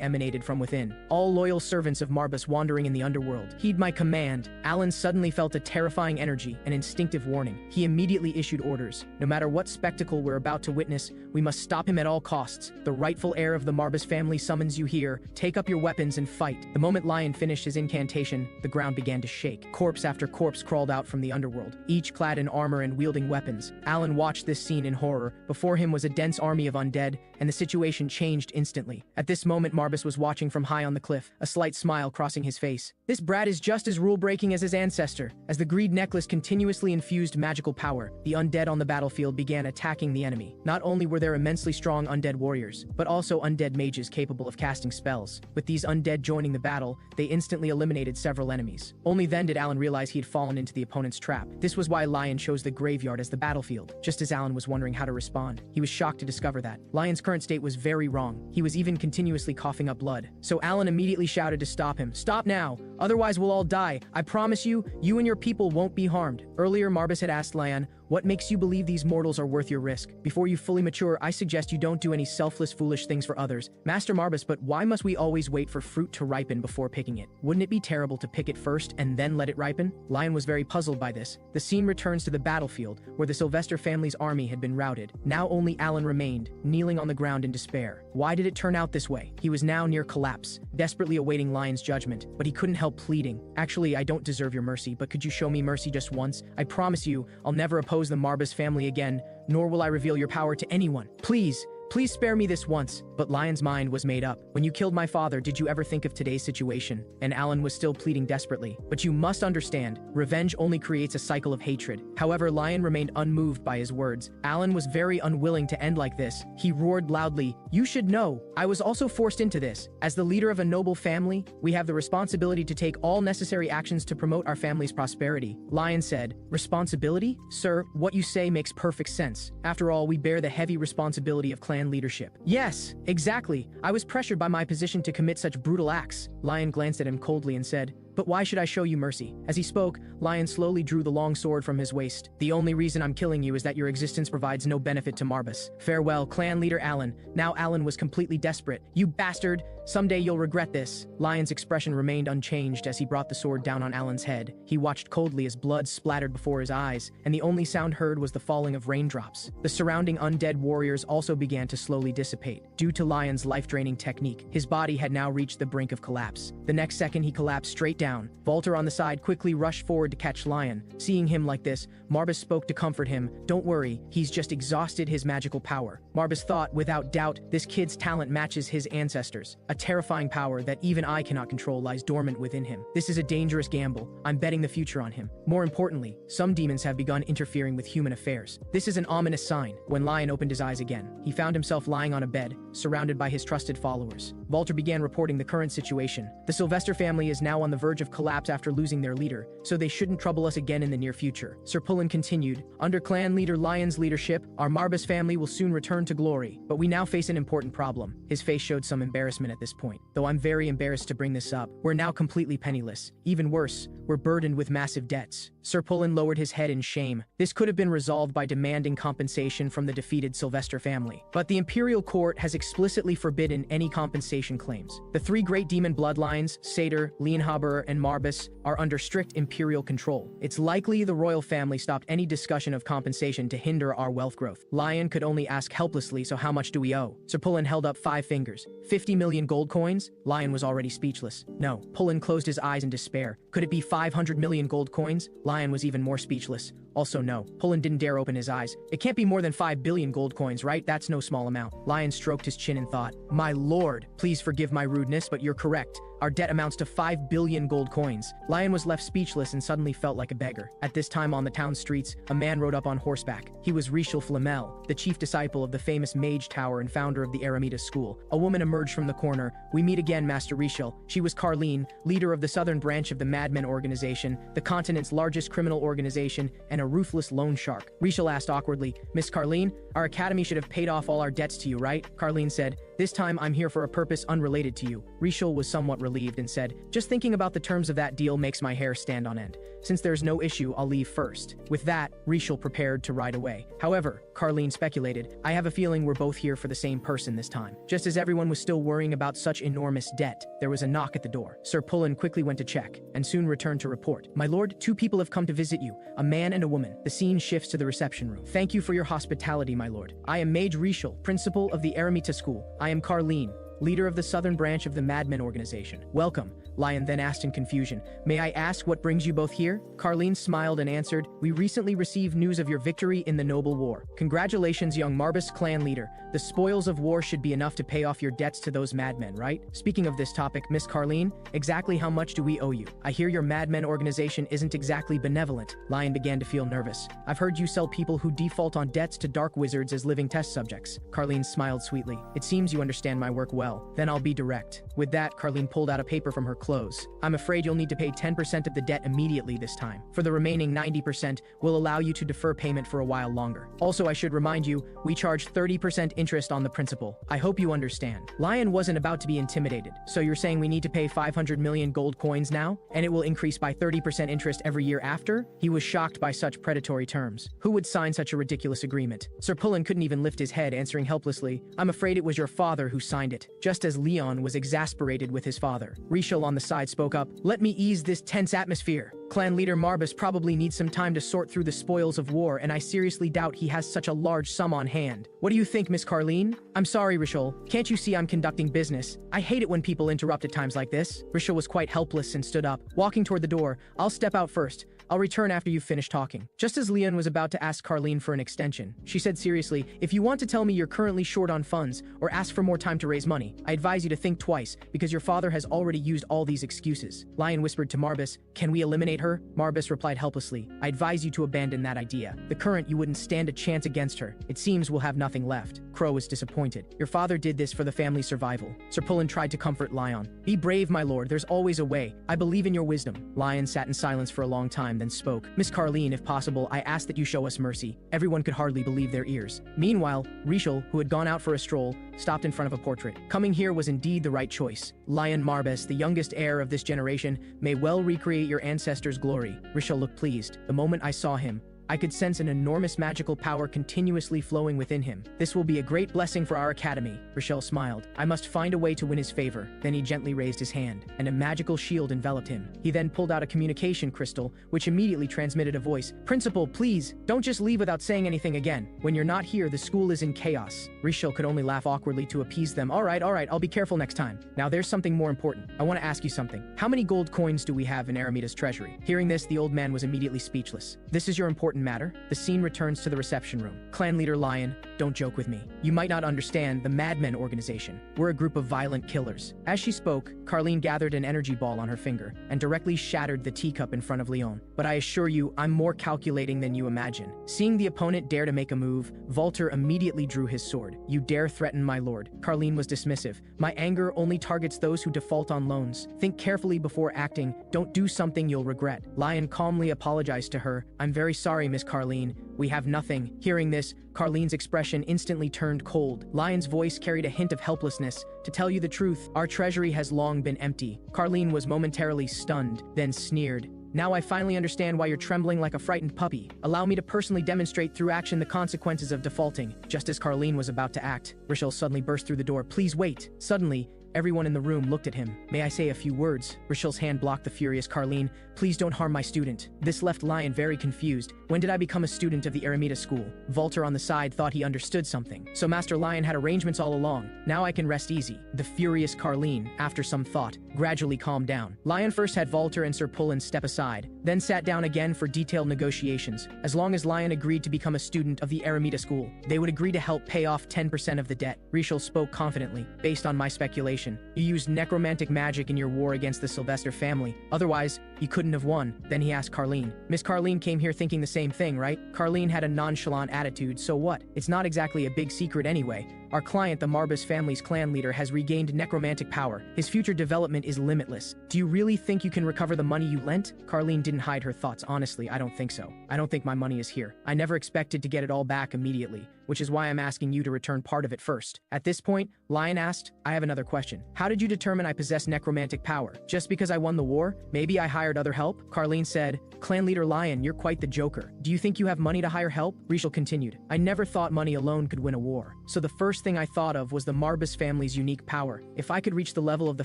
emanated from within. All loyal servants of Marbus wandering in the underworld, heed my command. Alan suddenly felt a terrifying energy, an instinctive warning. He immediately issued orders. "No matter what spectacle we're about to witness, we must stop him at all costs. The rightful heir of the Marbus family summons you here. Take up your weapons and fight." The moment Lion finished his incantation, the ground began to shake. Corpse after corpse crawled out from the underworld, each clad in armor and wielding weapons. Alan watched this scene in horror. Before him was a dense army of undead, and the situation changed instantly. At this moment, Marbus was watching from high on the cliff, a slight smile crossing his face. "This brat is just as rule-breaking as his ancestor." As the greed necklace continuously infused magical power, the undead on the battlefield began attacking the enemy. Not only were there immensely strong undead warriors, but also undead mages capable of casting spells. With these undead joining the battle, they instantly eliminated several enemies. Only then did Alan realize he had fallen into the opponent's trap. This was why Lion chose the graveyard as the battlefield. Just as Alan was wondering how to respond, he was shocked to discover that Lion's current state was very wrong. He was even continuously coughing up blood. So Alan immediately shouted to stop him. "Stop now! Otherwise we'll all die. I promise you, you and your people won't be harmed." Earlier, Marbus had asked Lion, "What makes you believe these mortals are worth your risk? Before you fully mature, I suggest you don't do any selfless, foolish things for others." "Master Marbus, but why must we always wait for fruit to ripen before picking it? Wouldn't it be terrible to pick it first and then let it ripen?" Lion was very puzzled by this. The scene returns to the battlefield, where the Sylvester family's army had been routed. Now only Alan remained, kneeling on the ground in despair. Why did it turn out this way? He was now near collapse, desperately awaiting Lion's judgment, but he couldn't help pleading. "Actually, I don't deserve your mercy, but could you show me mercy just once? I promise you, I'll never oppose the Marbus family again, nor will I reveal your power to anyone. Please, please spare me this once." But Lion's mind was made up. "When you killed my father, did you ever think of today's situation?" And Alan was still pleading desperately. "But you must understand, revenge only creates a cycle of hatred." However, Lion remained unmoved by his words. Alan was very unwilling to end like this. He roared loudly, "You should know, I was also forced into this. As the leader of a noble family, we have the responsibility to take all necessary actions to promote our family's prosperity." Lion said, "Responsibility? Sir, what you say makes perfect sense. After all, we bear the heavy responsibility of clan leadership." "Yes, exactly. I was pressured by my position to commit such brutal acts." Lion glanced at him coldly and said, "But why should I show you mercy?" As he spoke, Lion slowly drew the long sword from his waist. "The only reason I'm killing you is that your existence provides no benefit to Marbus. Farewell, clan leader Alan." Now Alan was completely desperate. "You bastard! Someday you'll regret this." Lion's expression remained unchanged as he brought the sword down on Alan's head. He watched coldly as blood splattered before his eyes, and the only sound heard was the falling of raindrops. The surrounding undead warriors also began to slowly dissipate. Due to Lion's life-draining technique, his body had now reached the brink of collapse. The next second, he collapsed straight down. Volter on the side quickly rushed forward to catch Lion. Seeing him like this, Marbus spoke to comfort him. "Don't worry, he's just exhausted his magical power." Marbus thought, without doubt, this kid's talent matches his ancestors. A terrifying power that even I cannot control lies dormant within him. This is a dangerous gamble. I'm betting the future on him. More importantly, some demons have begun interfering with human affairs. This is an ominous sign. When Lion opened his eyes again, he found himself lying on a bed, surrounded by his trusted followers. Walter began reporting the current situation. The Sylvester family is now on the verge of collapse after losing their leader, so they shouldn't trouble us again in the near future. Sir Pullen continued, under clan leader Lion's leadership, our Marbus family will soon return to glory. But we now face an important problem. His face showed some embarrassment at this point. Though I'm very embarrassed to bring this up, we're now completely penniless. Even worse, we're burdened with massive debts. Sir Pullen lowered his head in shame. This could have been resolved by demanding compensation from the defeated Sylvester family. But the Imperial Court has explicitly forbidden any compensation claims. The three great demon bloodlines, Satyr, Lienhaber, and Marbus, are under strict Imperial control. It's likely the royal family stopped any discussion of compensation to hinder our wealth growth. Lion could only ask helplessly, so how much do we owe? Sir Pullen held up 5 fingers. 50 million gold coins? Lion was already speechless. No. Pullen closed his eyes in despair. Could it be 500 million gold coins? Lion was even more speechless. Also no. Pullen didn't dare open his eyes. It can't be more than 5 billion gold coins, right? That's no small amount. Lion stroked his chin and thought, my lord, please forgive my rudeness, but you're correct. Our debt amounts to 5 billion gold coins. Lion was left speechless and suddenly felt like a beggar. At this time on the town streets, a man rode up on horseback. He was Richel Flamel, the chief disciple of the famous Mage Tower and founder of the Eremitas School. A woman emerged from the corner. We meet again, Master Richel. She was Carleen, leader of the southern branch of the Madmen organization, the continent's largest criminal organization, and a ruthless loan shark. Richel asked awkwardly, Miss Carleen, our academy should have paid off all our debts to you, right? Carleen said, this time I'm here for a purpose unrelated to you. Richel was somewhat relieved and said, just thinking about the terms of that deal makes my hair stand on end. Since there's no issue, I'll leave first. With that, Richel prepared to ride away. However, Carleen speculated, I have a feeling we're both here for the same person this time. Just as everyone was still worrying about such enormous debt, there was a knock at the door. Sir Pullen quickly went to check, and soon returned to report. My lord, 2 people have come to visit you, a man and a woman. The scene shifts to the reception room. Thank you for your hospitality, my lord. I am Mage Richel, principal of the Eremitas School. I am Carleen, leader of the southern branch of the Madmen organization. Welcome, Lion then asked in confusion. May I ask what brings you both here? Carleen smiled and answered, we recently received news of your victory in the noble war. Congratulations, young Marbus clan leader. The spoils of war should be enough to pay off your debts to those madmen, right? Speaking of this topic, Miss Carleen, exactly how much do we owe you? I hear your Madmen organization isn't exactly benevolent. Lion began to feel nervous. I've heard you sell people who default on debts to dark wizards as living test subjects. Carleen smiled sweetly. It seems you understand my work well. Then I'll be direct. With that, Carleen pulled out a paper from her clothes. I'm afraid you'll need to pay 10% of the debt immediately this time. For the remaining 90%, we'll allow you to defer payment for a while longer. Also, I should remind you, we charge 30% interest on the principal. I hope you understand. Lion wasn't about to be intimidated. So you're saying we need to pay 500 million gold coins now? And it will increase by 30% interest every year after? He was shocked by such predatory terms. Who would sign such a ridiculous agreement? Sir Pullen couldn't even lift his head, answering helplessly, I'm afraid it was your father who signed it. Just as Leon was exasperated with his father. Richel on the side spoke up, let me ease this tense atmosphere. Clan leader Marbus probably needs some time to sort through the spoils of war, and I seriously doubt he has such a large sum on hand. What do you think, Miss Carleen? I'm sorry, Richel. Can't you see I'm conducting business? I hate it when people interrupt at times like this. Richel was quite helpless and stood up, walking toward the door. I'll step out first. I'll return after you've finished talking. Just as Leon was about to ask Carleen for an extension, she said seriously, if you want to tell me you're currently short on funds or ask for more time to raise money, I advise you to think twice because your father has already used all these excuses. Lion whispered to Marbus, can we eliminate her? Marbus replied helplessly, I advise you to abandon that idea. The current you wouldn't stand a chance against her. It seems we'll have nothing left. Crow was disappointed. Your father did this for the family's survival. Sir Pullen tried to comfort Lion. Be brave, my lord. There's always a way. I believe in your wisdom. Lion sat in silence for a long time, then spoke. Miss Carleen, if possible, I ask that you show us mercy. Everyone could hardly believe their ears. Meanwhile, Richel, who had gone out for a stroll, stopped in front of a portrait. Coming here was indeed the right choice. Lion Marbus, the youngest heir of this generation, may well recreate your ancestors' glory. Richel looked pleased. The moment I saw him, I could sense an enormous magical power continuously flowing within him. This will be a great blessing for our academy. Richel smiled. I must find a way to win his favor. Then he gently raised his hand, and a magical shield enveloped him. He then pulled out a communication crystal, which immediately transmitted a voice. Principal, please, don't just leave without saying anything again. When you're not here, the school is in chaos. Richel could only laugh awkwardly to appease them. All right, I'll be careful next time. Now there's something more important. I want to ask you something. How many gold coins do we have in Eremitas' treasury? Hearing this, the old man was immediately speechless. This is your important important matter, the scene returns to the reception room. Clan leader Lion, don't joke with me. You might not understand the Madmen organization. We're a group of violent killers. As she spoke, Carlene gathered an energy ball on her finger and directly shattered the teacup in front of Leon. But I assure you, I'm more calculating than you imagine. Seeing the opponent dare to make a move, Volter immediately drew his sword. You dare threaten my lord. Carlene was dismissive. My anger only targets those who default on loans. Think carefully before acting. Don't do something you'll regret. Lion calmly apologized to her. I'm very sorry, Miss Carlene. We have nothing. Hearing this, Carlene's expression instantly turned cold. Lion's voice carried a hint of helplessness. To tell you the truth, our treasury has long been empty. Carlene was momentarily stunned, then sneered. Now I finally understand why you're trembling like a frightened puppy. Allow me to personally demonstrate through action the consequences of defaulting. Just as Carlene was about to act, Rachel suddenly burst through the door. Please wait. Suddenly, everyone in the room looked at him. May I say a few words? Rachel's hand blocked the furious Carlene. Please don't harm my student. This left Lion very confused. When did I become a student of the Eremita school? Volter on the side thought he understood something. So Master Lion had arrangements all along. Now I can rest easy. The furious Carlene, after some thought, gradually calmed down. Lion first had Volter and Sir Pullen step aside, then sat down again for detailed negotiations. As long as Lion agreed to become a student of the Eremita school, they would agree to help pay off 10% of the debt. Rachel spoke confidently. Based on my speculation, you used necromantic magic in your war against the Sylvester family. Otherwise, you couldn't have won. Then he asked Carlene. Miss Carlene came here thinking the same thing, right? Carlene had a nonchalant attitude, so what? It's not exactly a big secret anyway. Our client, the Marbus family's clan leader, has regained necromantic power. His future development is limitless. Do you really think you can recover the money you lent? Carlene didn't hide her thoughts. Honestly, I don't think so. I don't think my money is here. I never expected to get it all back immediately, which is why I'm asking you to return part of it first. At this point, Lion asked, I have another question. How did you determine I possess necromantic power? Just because I won the war? Maybe I hired other help? Carlene said, Clan leader Lion, you're quite the joker. Do you think you have money to hire help? Rachel continued, I never thought money alone could win a war. So the first thing I thought of was the Marbus family's unique power. If I could reach the level of the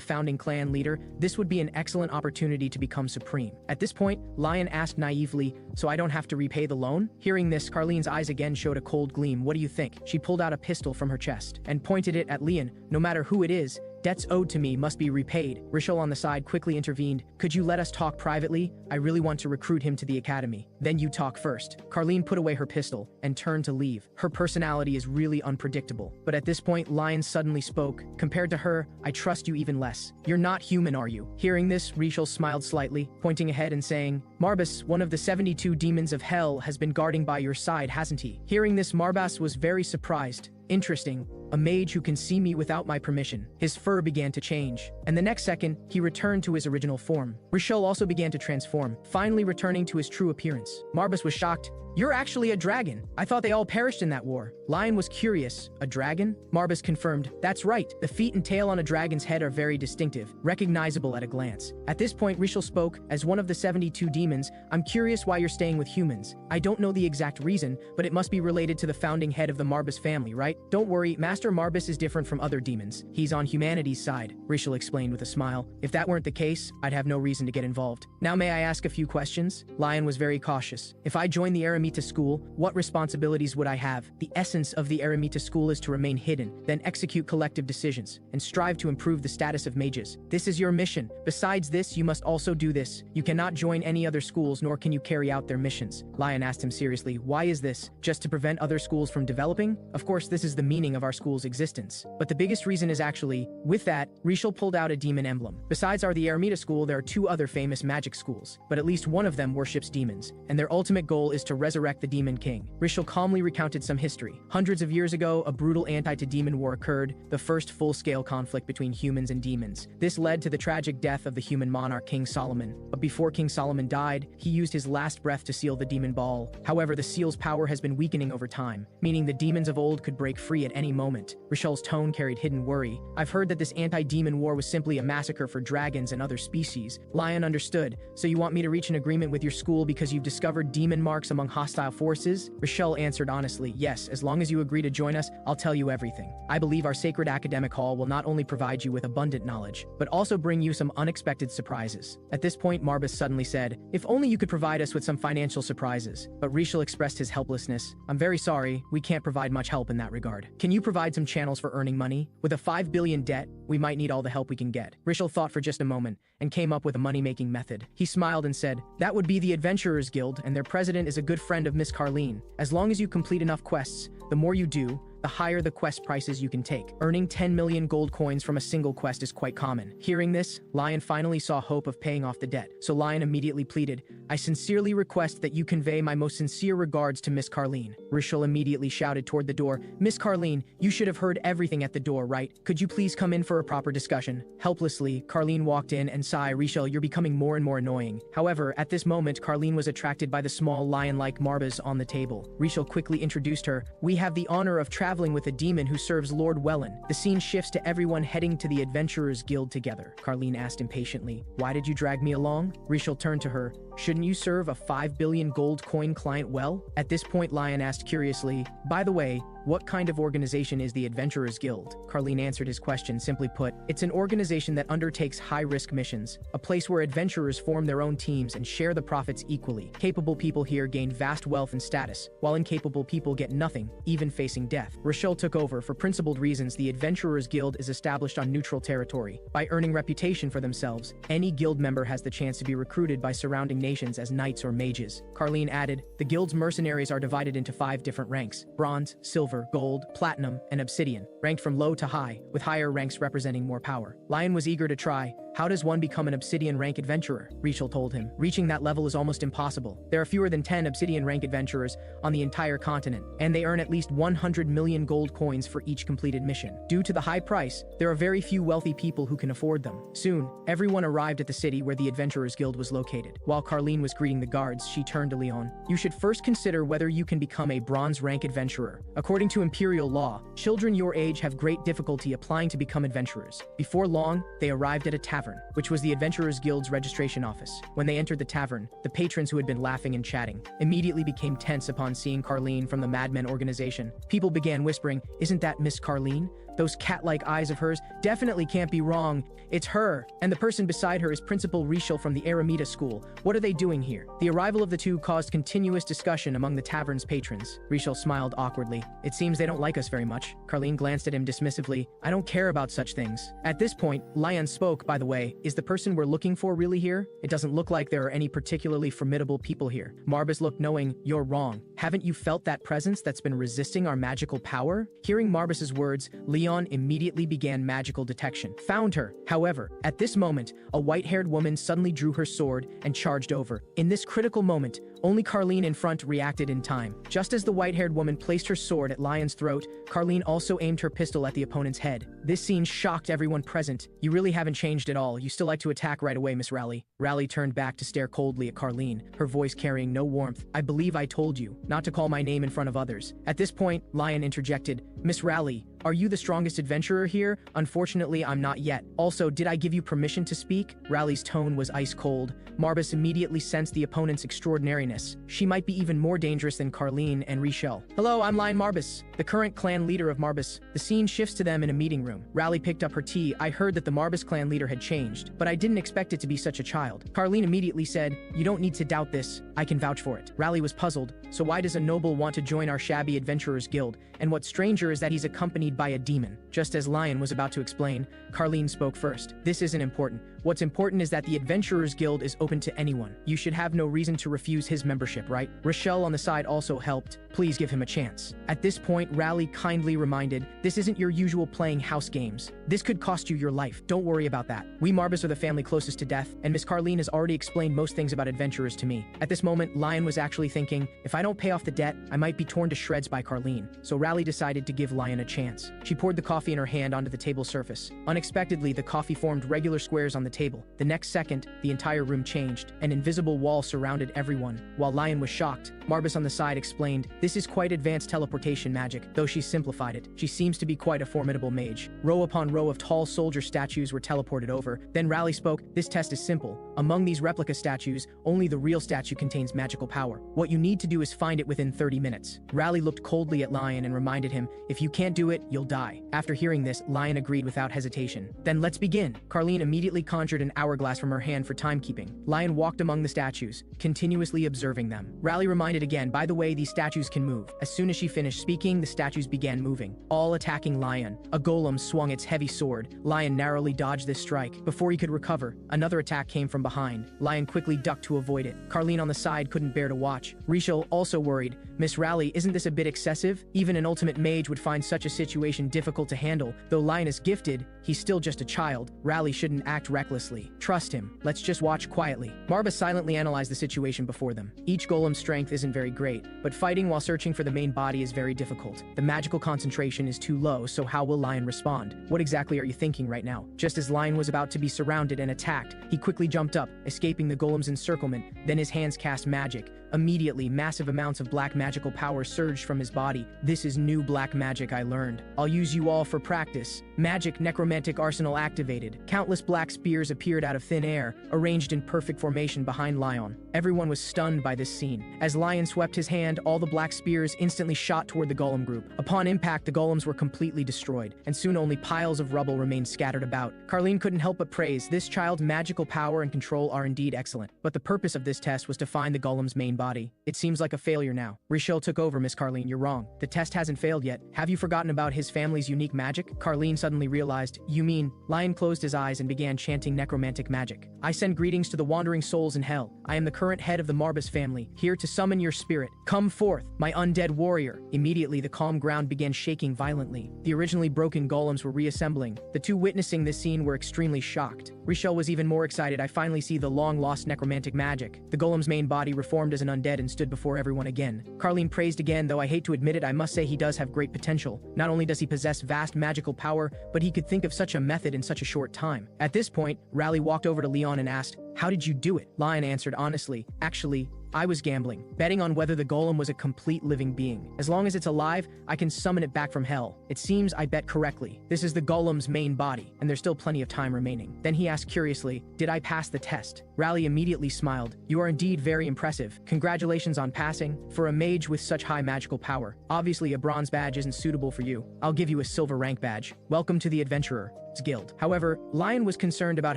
founding clan leader, this would be an excellent opportunity to become supreme. At this point, Lion asked naively, so I don't have to repay the loan? Hearing this, Carlene's eyes again showed a cold gleam. What do you think? She pulled out a pistol from her chest and pointed it at Leon. No matter who it is, debts owed to me must be repaid. Rachel on the side quickly intervened. Could you let us talk privately? I really want to recruit him to the academy. Then you talk first. Carlene put away her pistol and turned to leave. Her personality is really unpredictable. But at this point, Lion suddenly spoke. Compared to her, I trust you even less. You're not human, are you? Hearing this, Rachel smiled slightly, pointing ahead and saying, Marbus, one of the 72 demons of hell, has been guarding by your side, hasn't he? Hearing this, Marbas was very surprised. Interesting. A mage who can see me without my permission. His fur began to change, and the next second, he returned to his original form. Rachel also began to transform, finally returning to his true appearance. Marbus was shocked. You're actually a dragon. I thought they all perished in that war. Lion was curious. A dragon? Marbus confirmed. That's right. The feet and tail on a dragon's head are very distinctive, recognizable at a glance. At this point, Rachel spoke. As one of the 72 demons, I'm curious why you're staying with humans. I don't know the exact reason, but it must be related to the founding head of the Marbus family, right? Don't worry, Master Marbus is different from other demons. He's on humanity's side, Rachel explained with a smile. If that weren't the case, I'd have no reason to get involved. Now may I ask a few questions? Lion was very cautious. If I join the Eremita school, what responsibilities would I have? The essence of the Eremita school is to remain hidden, then execute collective decisions, and strive to improve the status of mages. This is your mission. Besides this, you must also do this. You cannot join any other schools, nor can you carry out their missions. Lion asked him seriously, why is this? Just to prevent other schools from developing? Of course, this is the meaning of our school's existence. But the biggest reason is actually, with that, Rachel pulled out a demon emblem. Besides the Eremita school, there are two other famous magic schools, but at least one of them worships demons, and their ultimate goal is to resurrect the Demon King. Rachel calmly recounted some history. Hundreds of years ago, a brutal anti-demon war occurred, the first full-scale conflict between humans and demons. This led to the tragic death of the human monarch King Solomon. But before King Solomon died, he used his last breath to seal the demon ball. However, the seal's power has been weakening over time, meaning the demons of old could break free at any moment. Rachel's tone carried hidden worry. I've heard that this anti-demon war was simply a massacre for dragons and other species. Lion understood. So you want me to reach an agreement with your school because you've discovered demon marks among hostile forces? Rachel answered honestly, yes, as long as you agree to join us, I'll tell you everything. I believe our sacred academic hall will not only provide you with abundant knowledge, but also bring you some unexpected surprises. At this point, Marbus suddenly said, if only you could provide us with some financial surprises. But Rachel expressed his helplessness. I'm very sorry, we can't provide much help in that regard. Can you provide provide some channels for earning money? With a 5 billion debt, we might need all the help we can get. Rishal thought for just a moment and came up with a money-making method. He smiled and said, that would be the Adventurers Guild, and their president is a good friend of Miss Carleen. As long as you complete enough quests, the more you do, the higher the quest prices you can take. Earning 10 million gold coins from a single quest is quite common. Hearing this, Lion finally saw hope of paying off the debt. So Lion immediately pleaded, I sincerely request that you convey my most sincere regards to Miss Carleen. Rishal immediately shouted toward the door, Miss Carleen, you should have heard everything at the door, right? Could you please come in for a proper discussion? Helplessly, Carleen walked in and sighed, Rishal, you're becoming more and more annoying. However, at this moment, Carleen was attracted by the small lion-like Marbas on the table. Rishal quickly introduced her. We have the honor of traveling with a demon who serves Lord Wellen. The scene shifts to everyone heading to the Adventurers Guild together. Carleen asked impatiently, why did you drag me along? Rishal turned to her. Shouldn't you serve a 5 billion gold coin client well? At this point, Lion asked curiously, by the way, what kind of organization is the Adventurers Guild? Carleen answered his question, simply put, it's an organization that undertakes high-risk missions, a place where adventurers form their own teams and share the profits equally. Capable people here gain vast wealth and status, while incapable people get nothing, even facing death. Rishal took over. For principled reasons, the Adventurers Guild is established on neutral territory. By earning reputation for themselves, any guild member has the chance to be recruited by surrounding nations as knights or mages. Carleen added, the guild's mercenaries are divided into 5 different ranks: bronze, silver, gold, platinum, and obsidian, ranked from low to high, with higher ranks representing more power. Lion was eager to try. How does one become an obsidian rank adventurer? Rishal told him. Reaching that level is almost impossible. There are fewer than 10 obsidian rank adventurers on the entire continent, and they earn at least 100 million gold coins for each completed mission. Due to the high price, there are very few wealthy people who can afford them. Soon, everyone arrived at the city where the Adventurers Guild was located. While Carleen was greeting the guards, she turned to Leon. You should first consider whether you can become a bronze rank adventurer. According to imperial law, children your age have great difficulty applying to become adventurers. Before long, they arrived at a tavern, which was the Adventurers Guild's registration office. When they entered the tavern, the patrons who had been laughing and chatting immediately became tense upon seeing Carleen from the Madmen organization. People began whispering, isn't that Miss Carleen? Those cat-like eyes of hers definitely can't be wrong. It's her. And the person beside her is Principal Rishal from the Aramita School. What are they doing here? The arrival of the two caused continuous discussion among the tavern's patrons. Rishal smiled awkwardly. It seems they don't like us very much. Carleen glanced at him dismissively. I don't care about such things. At this point, Lion spoke, by the way, is the person we're looking for really here? It doesn't look like there are any particularly formidable people here. Marbas looked knowing. You're wrong. Haven't you felt that presence that's been resisting our magical power? Hearing Marbas's words, Leon immediately began magical detection. Found her. However, at this moment, a white-haired woman suddenly drew her sword and charged over. In this critical moment, only Carleen in front reacted in time. Just as the white-haired woman placed her sword at Lion's throat, Carleen also aimed her pistol at the opponent's head. This scene shocked everyone present. You really haven't changed at all. You still like to attack right away, Miss Raleigh. Raleigh turned back to stare coldly at Carleen, her voice carrying no warmth. I believe I told you not to call my name in front of others. At this point, Lion interjected, Miss Raleigh, are you the strongest adventurer here? Unfortunately, I'm not yet. Also, did I give you permission to speak? Raleigh's tone was ice cold. Marbas immediately sensed the opponent's extraordinariness. She might be even more dangerous than Carleen and Rishal. Hello, I'm Lion Marbas, the current clan leader of Marbas. The scene shifts to them in a meeting room. Raleigh picked up her tea. I heard that the Marbas clan leader had changed, but I didn't expect it to be such a child. Carleen immediately said, you don't need to doubt this. I can vouch for it. Raleigh was puzzled. So why does a noble want to join our shabby adventurers guild? And what's stranger is that he's accompanied by a demon. Just as Lion was about to explain, Carleen spoke first. This isn't important. What's important is that the Adventurers Guild is open to anyone. You should have no reason to refuse his membership, right? Rochelle on the side also helped. Please give him a chance. At this point, Raleigh kindly reminded, this isn't your usual playing house games. This could cost you your life. Don't worry about that. We Marbas are the family closest to death, and Miss Carleen has already explained most things about adventurers to me. At this moment, Lion was actually thinking, if I don't pay off the debt, I might be torn to shreds by Carleen. So Raleigh decided to give Lion a chance. She poured the coffee in her hand onto the table surface. Unexpectedly, the coffee formed regular squares on the table. The next second, the entire room changed. An invisible wall surrounded everyone. While Lion was shocked, Marbas on the side explained, this is quite advanced teleportation magic, though she simplified it. She seems to be quite a formidable mage. Row upon row of tall soldier statues were teleported over. Then Raleigh spoke, this test is simple. Among these replica statues, only the real statue contains magical power. What you need to do is find it within 30 minutes. Raleigh looked coldly at Lion and reminded him, if you can't do it, you'll die. After hearing this, Lion agreed without hesitation. Then let's begin. Carlene immediately conjured an hourglass from her hand for timekeeping. Lion walked among the statues, continuously observing them. Rally reminded again, by the way, these statues can move. As soon as she finished speaking, the statues began moving, all attacking Lion. A golem swung its heavy sword. Lion narrowly dodged this strike. Before he could recover, another attack came from behind. Lion quickly ducked to avoid it. Carlene on the side couldn't bear to watch. Rachel also worried. Miss Rally, isn't this a bit excessive? Even an ultimate mage would find such a situation difficult to handle. Though Lion is gifted, he's still just a child. Rally shouldn't act recklessly. Trust him. Let's just watch quietly. Marba silently analyzed the situation before them. Each golem's strength isn't very great, but fighting while searching for the main body is very difficult. The magical concentration is too low, so how will Lion respond? What exactly are you thinking right now? Just as Lion was about to be surrounded and attacked, he quickly jumped up, escaping the golem's encirclement. Then his hands cast magic. Immediately, massive amounts of black magical power surged from his body. This is new black magic I learned. I'll use you all for practice. Magic necromantic arsenal activated. Countless black spears appeared out of thin air, arranged in perfect formation behind Lion. Everyone was stunned by this scene. As Lion swept his hand, all the black spears instantly shot toward the golem group. Upon impact, the golems were completely destroyed, and soon only piles of rubble remained scattered about. Carlene couldn't help but praise, this child's magical power and control are indeed excellent. But the purpose of this test was to find the golem's main body. It seems like a failure now. Richelle took over, Miss Carlene, you're wrong. The test hasn't failed yet. Have you forgotten about his family's unique magic? Carlene suddenly realized, you mean? Lion closed his eyes and began chanting necromantic magic. I send greetings to the wandering souls in hell. I am the current head of the Marbas family, here to summon your spirit. Come forth, my undead warrior. Immediately, the calm ground began shaking violently. The originally broken golems were reassembling. The two witnessing this scene were extremely shocked. Richelle was even more excited. I finally see the long-lost necromantic magic. The golem's main body reformed as an undead and stood before everyone again. Carlene praised again, though I hate to admit it, I must say he does have great potential. Not only does he possess vast magical power, but he could think of such a method in such a short time. At this point, Rally walked over to Leon and asked, how did you do it? Lion answered honestly, actually, I was gambling, betting on whether the golem was a complete living being. As long as it's alive, I can summon it back from hell. It seems I bet correctly. This is the golem's main body, and there's still plenty of time remaining. Then he asked curiously, did I pass the test? Rally immediately smiled. You are indeed very impressive. Congratulations on passing. For a mage with such high magical power, obviously a bronze badge isn't suitable for you. I'll give you a silver rank badge. Welcome to the Adventurer's Guild. However, Lion was concerned about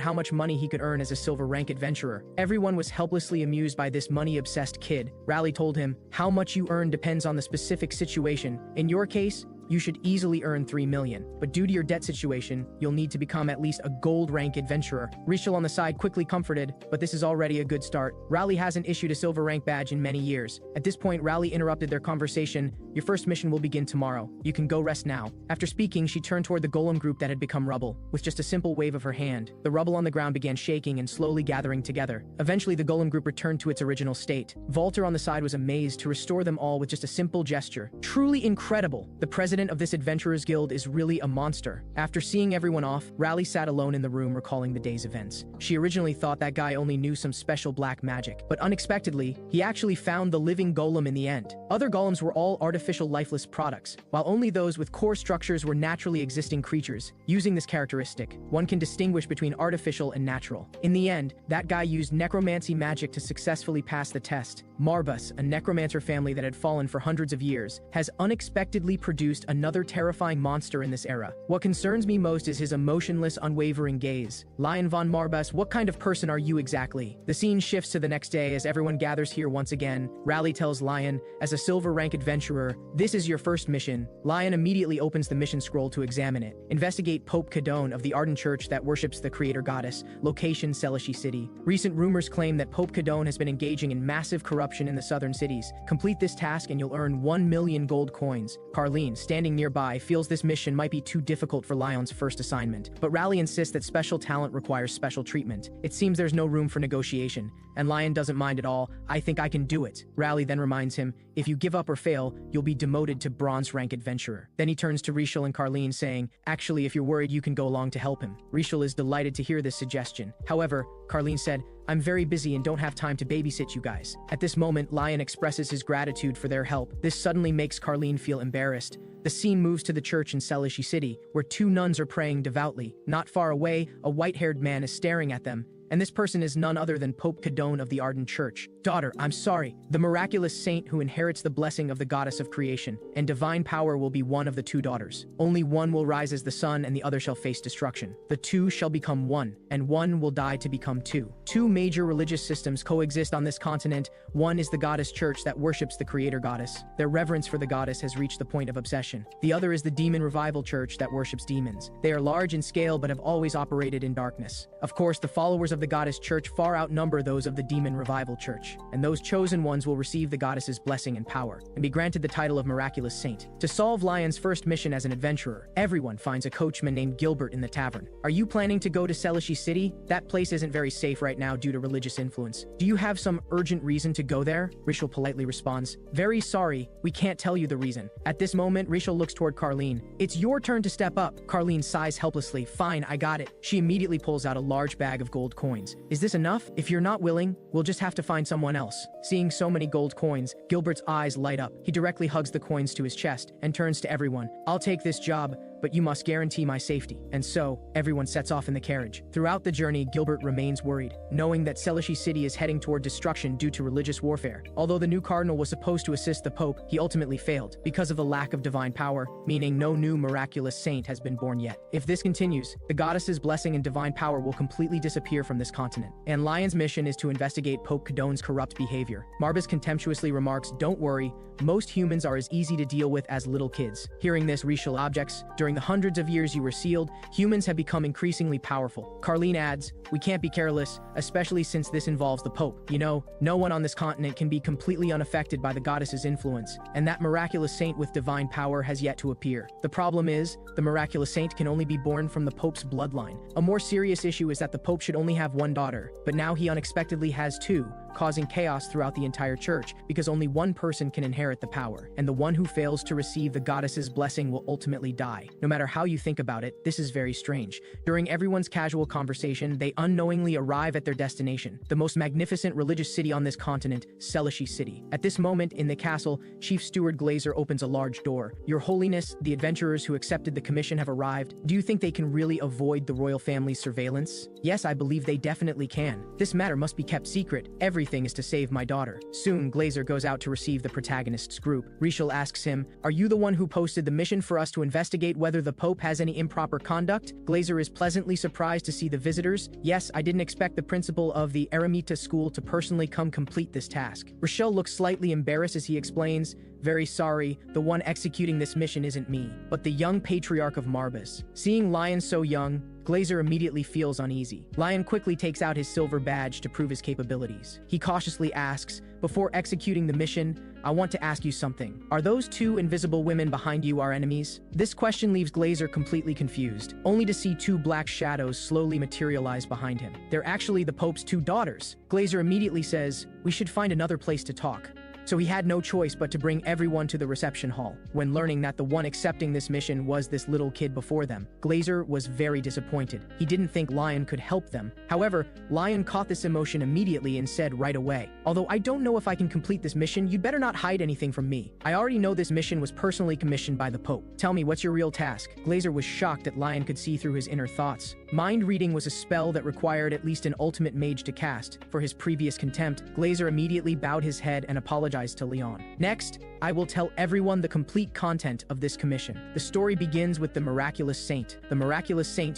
how much money he could earn as a silver rank adventurer. Everyone was helplessly amused by this money-obsessed kid. Rally told him, how much you earn depends on the specific situation. In your case, you should easily earn 3 million, but due to your debt situation, you'll need to become at least a gold rank adventurer. Richelle on the side quickly comforted, but this is already a good start. Rally hasn't issued a silver rank badge in many years. At this point, Rally interrupted their conversation. Your first mission will begin tomorrow. You can go rest now. After speaking, she turned toward the golem group that had become rubble. With just a simple wave of her hand, the rubble on the ground began shaking and slowly gathering together. Eventually, the golem group returned to its original state. Walter on the side was amazed to restore them all with just a simple gesture. Truly incredible. The president of this Adventurers Guild is really a monster. After seeing everyone off, Rally sat alone in the room recalling the day's events. She originally thought that guy only knew some special black magic, but unexpectedly, he actually found the living golem in the end. Other golems were all artificial lifeless products, while only those with core structures were naturally existing creatures. Using this characteristic, one can distinguish between artificial and natural. In the end, that guy used necromancy magic to successfully pass the test. Marbas, a necromancer family that had fallen for hundreds of years, has unexpectedly produced another terrifying monster in this era. What concerns me most is his emotionless, unwavering gaze. Lion von Marbas, what kind of person are you exactly? The scene shifts to the next day as everyone gathers here once again. Rally tells Lion, as a silver rank adventurer, this is your first mission. Lion immediately opens the mission scroll to examine it. Investigate Pope Cadone of the Ardent Church that worships the creator goddess. Location, Celici City. Recent rumors claim that Pope Cadone has been engaging in massive corruption in the southern cities. Complete this task and you'll earn 1 million gold coins. Carlene, standing nearby, feels this mission might be too difficult for Lion's first assignment, but Rally insists that special talent requires special treatment. It seems there's no room for negotiation, and Lion doesn't mind at all. I think I can do it. Rally then reminds him, if you give up or fail, you'll be demoted to bronze rank adventurer. Then he turns to Richelle and Carlene saying, actually, if you're worried, you can go along to help him. Richelle is delighted to hear this suggestion. However, Carlene said, I'm very busy and don't have time to babysit you guys. At this moment, Lion expresses his gratitude for their help. This suddenly makes Carlene feel embarrassed. The scene moves to the church in Celici City, where 2 nuns are praying devoutly. Not far away, a white-haired man is staring at them, and this person is none other than Pope Cadone of the Ardent Church. Daughter, I'm sorry. The miraculous saint who inherits the blessing of the goddess of creation and divine power will be one of the two daughters. Only one will rise as the sun and the other shall face destruction. The two shall become one, and one will die to become two. Two major religious systems coexist on this continent. One is the goddess church that worships the creator goddess. Their reverence for the goddess has reached the point of obsession. The other is the demon revival church that worships demons. They are large in scale but have always operated in darkness. Of course, the followers of the goddess church far outnumber those of the demon revival church, and those chosen ones will receive the goddess's blessing and power, and be granted the title of miraculous saint. To solve Lion's first mission as an adventurer, everyone finds a coachman named Gilbert in the tavern. Are you planning to go to Celishi City? That place isn't very safe right now due to religious influence. Do you have some urgent reason to go there? Rishal politely responds, very sorry, we can't tell you the reason. At this moment, Rishal looks toward Carlene. It's your turn to step up. Carlene sighs helplessly. Fine, I got it. She immediately pulls out a large bag of gold coins. Is this enough? If you're not willing, we'll just have to find someone else. Seeing so many gold coins, Gilbert's eyes light up. He directly hugs the coins to his chest and turns to everyone. I'll take this job, but you must guarantee my safety. And so, everyone sets off in the carriage. Throughout the journey, Gilbert remains worried, knowing that Celishi City is heading toward destruction due to religious warfare. Although the new cardinal was supposed to assist the Pope, he ultimately failed because of the lack of divine power, meaning no new miraculous saint has been born yet. If this continues, the goddess's blessing and divine power will completely disappear from this continent. And Lion's mission is to investigate Pope Cadone's corrupt behavior. Marbas contemptuously remarks, don't worry, most humans are as easy to deal with as little kids. Hearing this, Rishal objects, during the hundreds of years you were sealed, humans have become increasingly powerful. Carlene adds, we can't be careless, especially since this involves the Pope. You know, no one on this continent can be completely unaffected by the goddess's influence, and that miraculous saint with divine power has yet to appear. The problem is, the miraculous saint can only be born from the Pope's bloodline. A more serious issue is that the Pope should only have one daughter, but now he unexpectedly has two, causing chaos throughout the entire church because only one person can inherit the power, and the one who fails to receive the goddess's blessing will ultimately die. No matter how you think about it, this is very strange. During everyone's casual conversation, they unknowingly arrive at their destination, the most magnificent religious city on this continent, Celishi City. At this moment, in the castle, Chief Steward Glazer opens a large door. Your Holiness, the adventurers who accepted the commission have arrived. Do you think they can really avoid the royal family's surveillance? Yes, I believe they definitely can. This matter must be kept secret. Everything is to save my daughter. Soon, Glazer goes out to receive the protagonist's group. Rishal asks him, are you the one who posted the mission for us to investigate whether the Pope has any improper conduct? Glazer is pleasantly surprised to see the visitors. Yes, I didn't expect the principal of the Eremita school to personally come complete this task. Rishal looks slightly embarrassed as he explains, very sorry, the one executing this mission isn't me, but the young patriarch of Marbas. Seeing Lion so young, Glazer immediately feels uneasy. Lion quickly takes out his silver badge to prove his capabilities. He cautiously asks, before executing the mission, I want to ask you something. Are those two invisible women behind you our enemies? This question leaves Glazer completely confused, only to see two black shadows slowly materialize behind him. They're actually the Pope's two daughters. Glazer immediately says, we should find another place to talk. So he had no choice but to bring everyone to the reception hall. When learning that the one accepting this mission was this little kid before them, Glazer was very disappointed. He didn't think Lion could help them. However, Lion caught this emotion immediately and said right away, although I don't know if I can complete this mission, you'd better not hide anything from me. I already know this mission was personally commissioned by the Pope. Tell me, what's your real task? Glazer was shocked that Lion could see through his inner thoughts. Mind reading was a spell that required at least an ultimate mage to cast. For his previous contempt, Glazer immediately bowed his head and apologized to Leon. Next, I will tell everyone the complete content of this commission. The story begins with the miraculous saint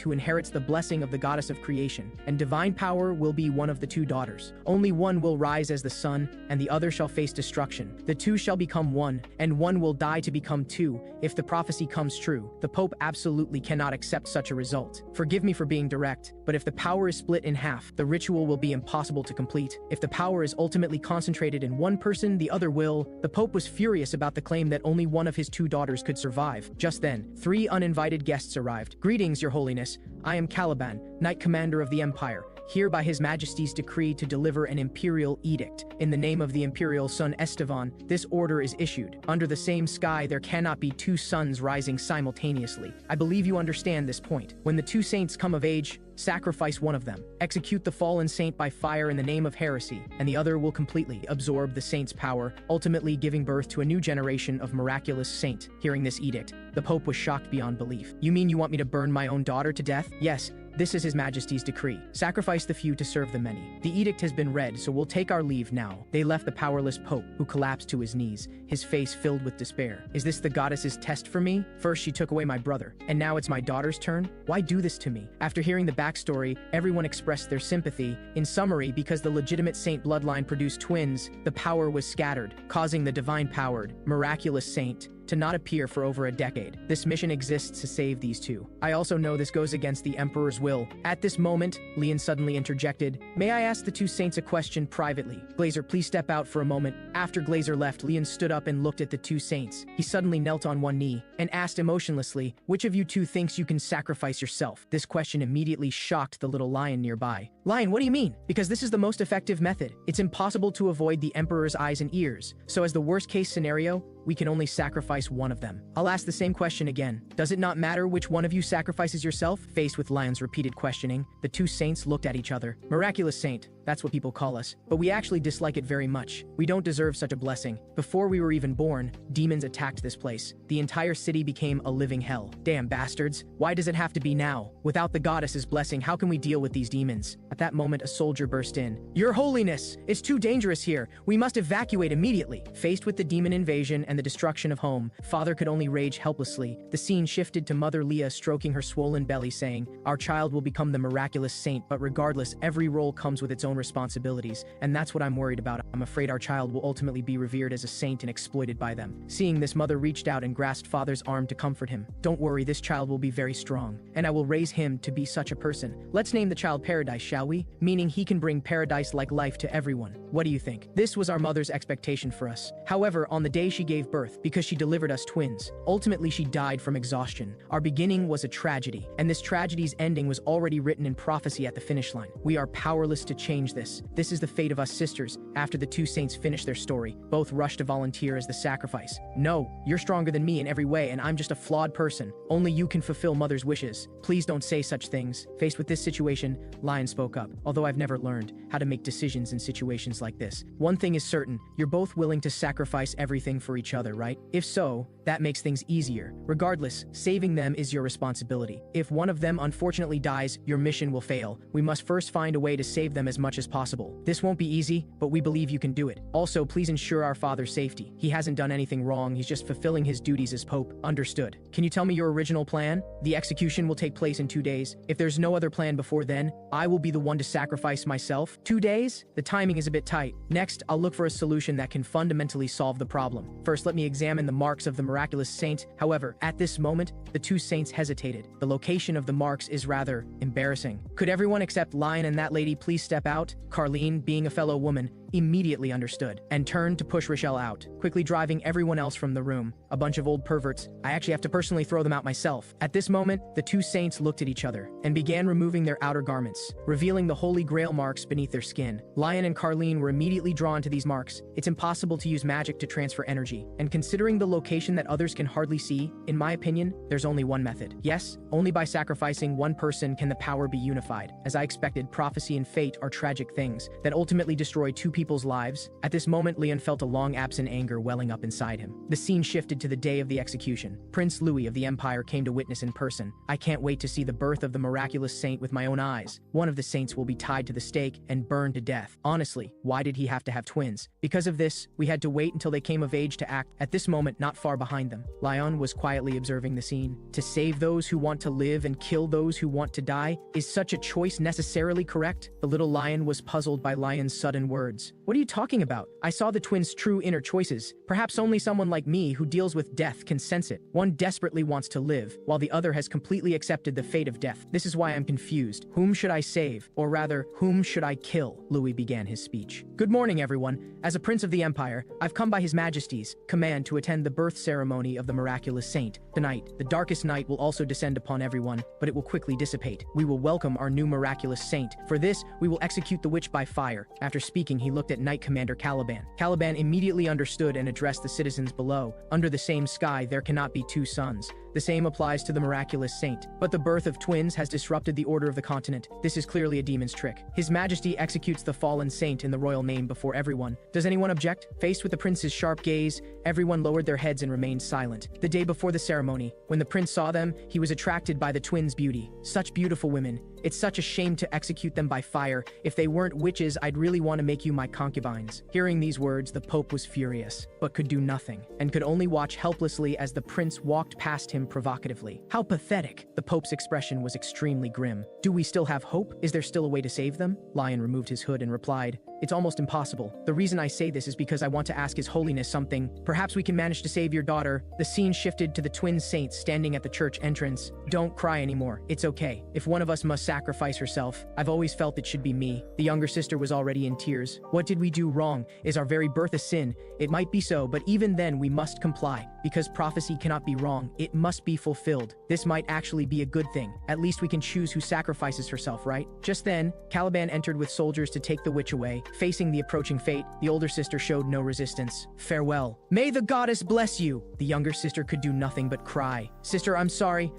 who inherits the blessing of the goddess of creation, and divine power will be one of the two daughters. Only one will rise as the sun, and the other shall face destruction. The two shall become one, and one will die to become two. If the prophecy comes true, the Pope absolutely cannot accept such a result. Forgive me for being direct, but if the power is split in half, the ritual will be impossible to complete. If the power is ultimately concentrated in one person, the other will. The Pope was furious about the claim that only one of his two daughters could survive. Just then, 3 uninvited guests arrived. Greetings, Your Holiness. I am Caliban, Knight Commander of the Empire, here by His Majesty's decree to deliver an imperial edict. In the name of the imperial son Estevan, this order is issued. Under the same sky, there cannot be two suns rising simultaneously. I believe you understand this point. When the two saints come of age, sacrifice one of them. Execute the fallen saint by fire in the name of heresy, and the other will completely absorb the saint's power, ultimately giving birth to a new generation of miraculous saint. Hearing this edict, the Pope was shocked beyond belief. You mean you want me to burn my own daughter to death? Yes, This is His Majesty's decree. Sacrifice the few to serve the many. The edict has been read, so we'll take our leave now. They left the powerless Pope, who collapsed to his knees, his face filled with despair. Is this the goddess's test for me? First she took away my brother, and now it's my daughter's turn? Why do this to me? After hearing the backstory, everyone expressed their sympathy. In summary, because the legitimate saint bloodline produced twins, the power was scattered, causing the divine-powered, miraculous saint to not appear for over a decade. This mission exists to save these two. I also know this goes against the Emperor's will. At this moment, Leon suddenly interjected, "May I ask the two saints a question privately? Glazer, please step out for a moment." After Glazer left, Leon stood up and looked at the two saints. He suddenly knelt on one knee and asked emotionlessly, "Which of you two thinks you can sacrifice yourself?" This question immediately shocked the little lion nearby. "Lion, what do you mean?" "Because this is the most effective method. It's impossible to avoid the Emperor's eyes and ears. So as the worst case scenario, we can only sacrifice one of them." I'll ask the same question again. "Does it not matter which one of you sacrifices yourself?" Faced with Lion's repeated questioning, the two saints looked at each other. "Miraculous saint, that's what people call us. But we actually dislike it very much. We don't deserve such a blessing. Before we were even born, demons attacked this place. The entire city became a living hell. Damn bastards. Why does it have to be now? Without the goddess's blessing, how can we deal with these demons?" At that moment, a soldier burst in. "Your Holiness, it's too dangerous here. We must evacuate immediately." Faced with the demon invasion and the destruction of home, Father could only rage helplessly. The scene shifted to Mother Leah stroking her swollen belly, saying, "Our child will become the miraculous saint, but regardless, every role comes with its own responsibilities, and that's what I'm worried about. I'm afraid our child will ultimately be revered as a saint and exploited by them." Seeing this, Mother reached out and grasped Father's arm to comfort him. "Don't worry, this child will be very strong, and I will raise him to be such a person. Let's name the child Paradise, shall we? Meaning he can bring paradise-like life to everyone. What do you think?" This was our mother's expectation for us. However, on the day she gave birth, because she delivered us twins, ultimately she died from exhaustion. Our beginning was a tragedy, and this tragedy's ending was already written in prophecy at the finish line. We are powerless to change this. This is the fate of us sisters. After the two saints finished their story, both rushed to volunteer as the sacrifice. "No, you're stronger than me in every way, and I'm just a flawed person. Only you can fulfill Mother's wishes. Please don't say such things." Faced with this situation, Lion spoke up. "Although I've never learned how to make decisions in situations like this, one thing is certain, you're both willing to sacrifice everything for each other, right? If so, that makes things easier. Regardless, saving them is your responsibility. If one of them unfortunately dies, your mission will fail. We must first find a way to save them as much as possible. This won't be easy, but we believe you can do it. Also, please ensure our father's safety. He hasn't done anything wrong, he's just fulfilling his duties as Pope." "Understood. Can you tell me your original plan?" "The execution will take place in 2 days. If there's no other plan before then, I will be the one to sacrifice myself." 2 days? The timing is a bit tight. Next, I'll look for a solution that can fundamentally solve the problem. First, let me examine the marks of the miraculous saint. However, at this moment, the two saints hesitated. The location of the marks is rather embarrassing. Could everyone except Lion and that lady please step out? Carlene, being a fellow woman, immediately understood and turned to push Rochelle out, quickly driving everyone else from the room. A bunch of old perverts. I actually have to personally throw them out myself. At this moment, the two saints looked at each other and began removing their outer garments, revealing the holy grail marks beneath their skin. Lion and Carlene were immediately drawn to these marks. It's impossible to use magic to transfer energy, and considering the location that others can hardly see, in my opinion, there's only one method. Yes, only by sacrificing one person can the power be unified. As I expected, prophecy and fate are tragic things that ultimately destroy two people's lives. At this moment, Leon felt a long-absent anger welling up inside him. The scene shifted to the day of the execution. Prince Louis of the Empire came to witness in person. I can't wait to see the birth of the miraculous saint with my own eyes. One of the saints will be tied to the stake and burned to death. Honestly, why did he have to have twins? Because of this, we had to wait until they came of age to act. At this moment, not far behind them, Lion was quietly observing the scene. To save those who want to live and kill those who want to die, is such a choice necessarily correct? The little lion was puzzled by Lion's sudden words. What are you talking about? I saw the twins' true inner choices. Perhaps only someone like me who deals with death can sense it. One desperately wants to live, while the other has completely accepted the fate of death. This is why I'm confused. Whom should I save? Or rather, whom should I kill? Louis began his speech. Good morning, everyone. As a prince of the Empire, I've come by His Majesty's command to attend the birth ceremony of the miraculous saint. Tonight, the darkest night will also descend upon everyone, but it will quickly dissipate. We will welcome our new miraculous saint. For this, we will execute the witch by fire. After speaking, he looked at Knight Commander Caliban. Caliban immediately understood and addressed the citizens below. Under the same sky, there cannot be two suns. The same applies to the miraculous saint. But the birth of twins has disrupted the order of the continent. This is clearly a demon's trick. His Majesty executes the fallen saint in the royal name before everyone. Does anyone object? Faced with the prince's sharp gaze, everyone lowered their heads and remained silent. The day before the ceremony, when the prince saw them, he was attracted by the twins' beauty. Such beautiful women. It's such a shame to execute them by fire. If they weren't witches, I'd really want to make you my concubines. Hearing these words, the Pope was furious, but could do nothing, and could only watch helplessly as the prince walked past him provocatively. How pathetic! The Pope's expression was extremely grim. Do we still have hope? Is there still a way to save them? Lion removed his hood and replied, "It's almost impossible. The reason I say this is because I want to ask His Holiness something. Perhaps we can manage to save your daughter." The scene shifted to the twin saints standing at the church entrance. "Don't cry anymore. It's okay. If one of us must sacrifice herself, I've always felt it should be me." The younger sister was already in tears. "What did we do wrong? Is our very birth a sin? It might be so, but even then we must comply. Because prophecy cannot be wrong, it must be fulfilled. This might actually be a good thing. At least we can choose who sacrifices herself, right?" Just then, Caliban entered with soldiers to take the witch away. Facing the approaching fate, the older sister showed no resistance. "Farewell. May the goddess bless you." The younger sister could do nothing but cry. "Sister, I'm sorry.